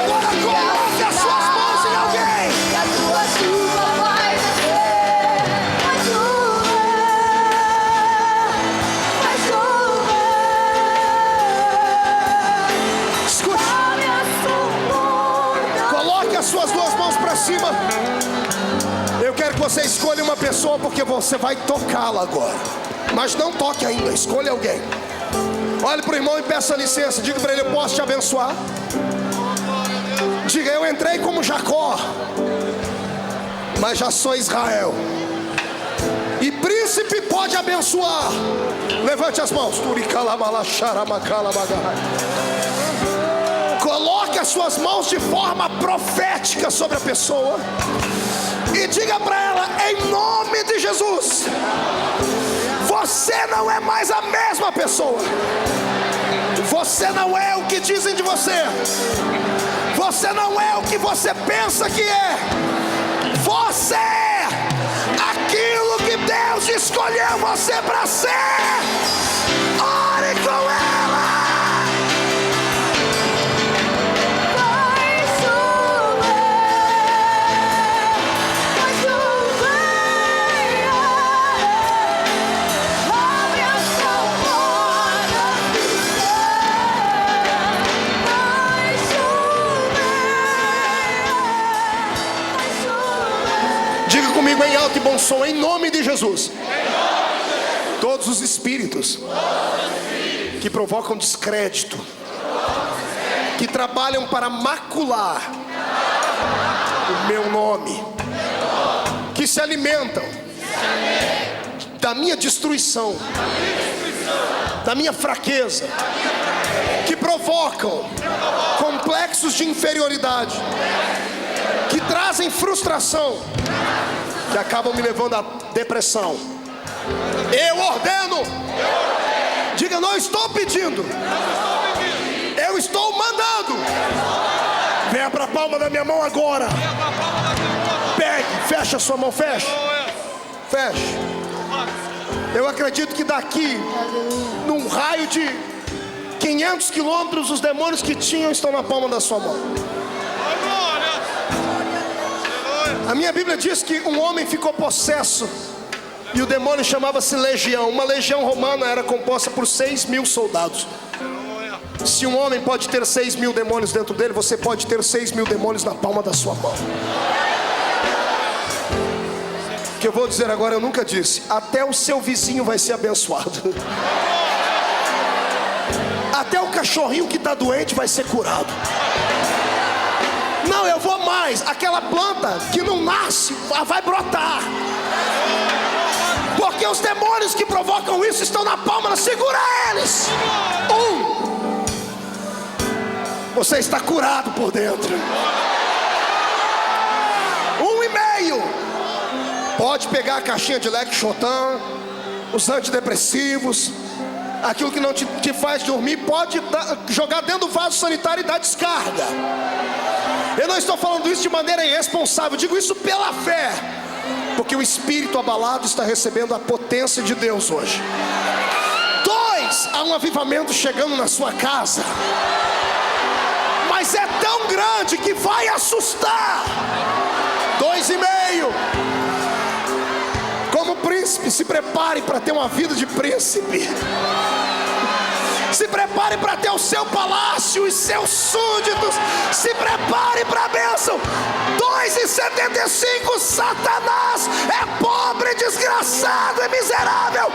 Agora coloque as suas mãos em alguém. Que a tua chuva vai descer. Vai chover. Escute. Coloque as suas duas mãos para cima. Eu quero que você escolha uma pessoa, porque você vai tocá-la agora. Mas não toque ainda, escolha alguém. Olhe para o irmão e peça licença. Diga para ele: eu posso te abençoar? Diga: eu entrei como Jacó, mas já sou Israel. E príncipe pode abençoar. Levante as mãos. Coloque as suas mãos de forma profética sobre a pessoa e diga para ela: em nome de Jesus, você não é mais a mesma pessoa. Você não é o que dizem de você. Você não é o que você pensa que é. Você é aquilo que Deus escolheu você para ser. Ore com ela. Diga comigo em alto e bom som, em nome de Jesus. Todos os espíritos que provocam descrédito, que trabalham para macular o meu nome, que se alimentam da minha destruição, da minha fraqueza, que provocam complexos de inferioridade, que trazem frustração, que acabam me levando à depressão. Eu ordeno. Diga, não estou pedindo, eu estou mandando. Venha para a palma da minha mão agora. Pegue, fecha a sua mão, feche. Feche. Eu acredito que daqui, num raio de 500 quilômetros, os demônios que tinham estão na palma da sua mão. A minha Bíblia diz que um homem ficou possesso e o demônio chamava-se legião. Uma legião romana era composta por 6.000 soldados. Se um homem pode ter 6.000 demônios dentro dele, você pode ter 6.000 demônios na palma da sua mão. O que eu vou dizer agora eu nunca disse. Até o seu vizinho vai ser abençoado. Até o cachorrinho que está doente vai ser curado. Não, eu vou mais. Aquela planta que não nasce vai brotar. Porque os demônios que provocam isso estão na palma. Segura eles. Você está curado por dentro. 1,5. Pode pegar a caixinha de Lexotan, os antidepressivos, aquilo que não te faz dormir, pode jogar dentro do vaso sanitário e dar descarga. Eu não estou falando isso de maneira irresponsável, digo isso pela fé, porque o espírito abalado está recebendo a potência de Deus hoje. 2, há um avivamento chegando na sua casa, mas é tão grande que vai assustar. 2,5. Como príncipe, se prepare para ter uma vida de príncipe. Se prepare para ter o seu palácio e seus súditos. Se prepare para a bênção. 2,75. Satanás é pobre, desgraçado e miserável.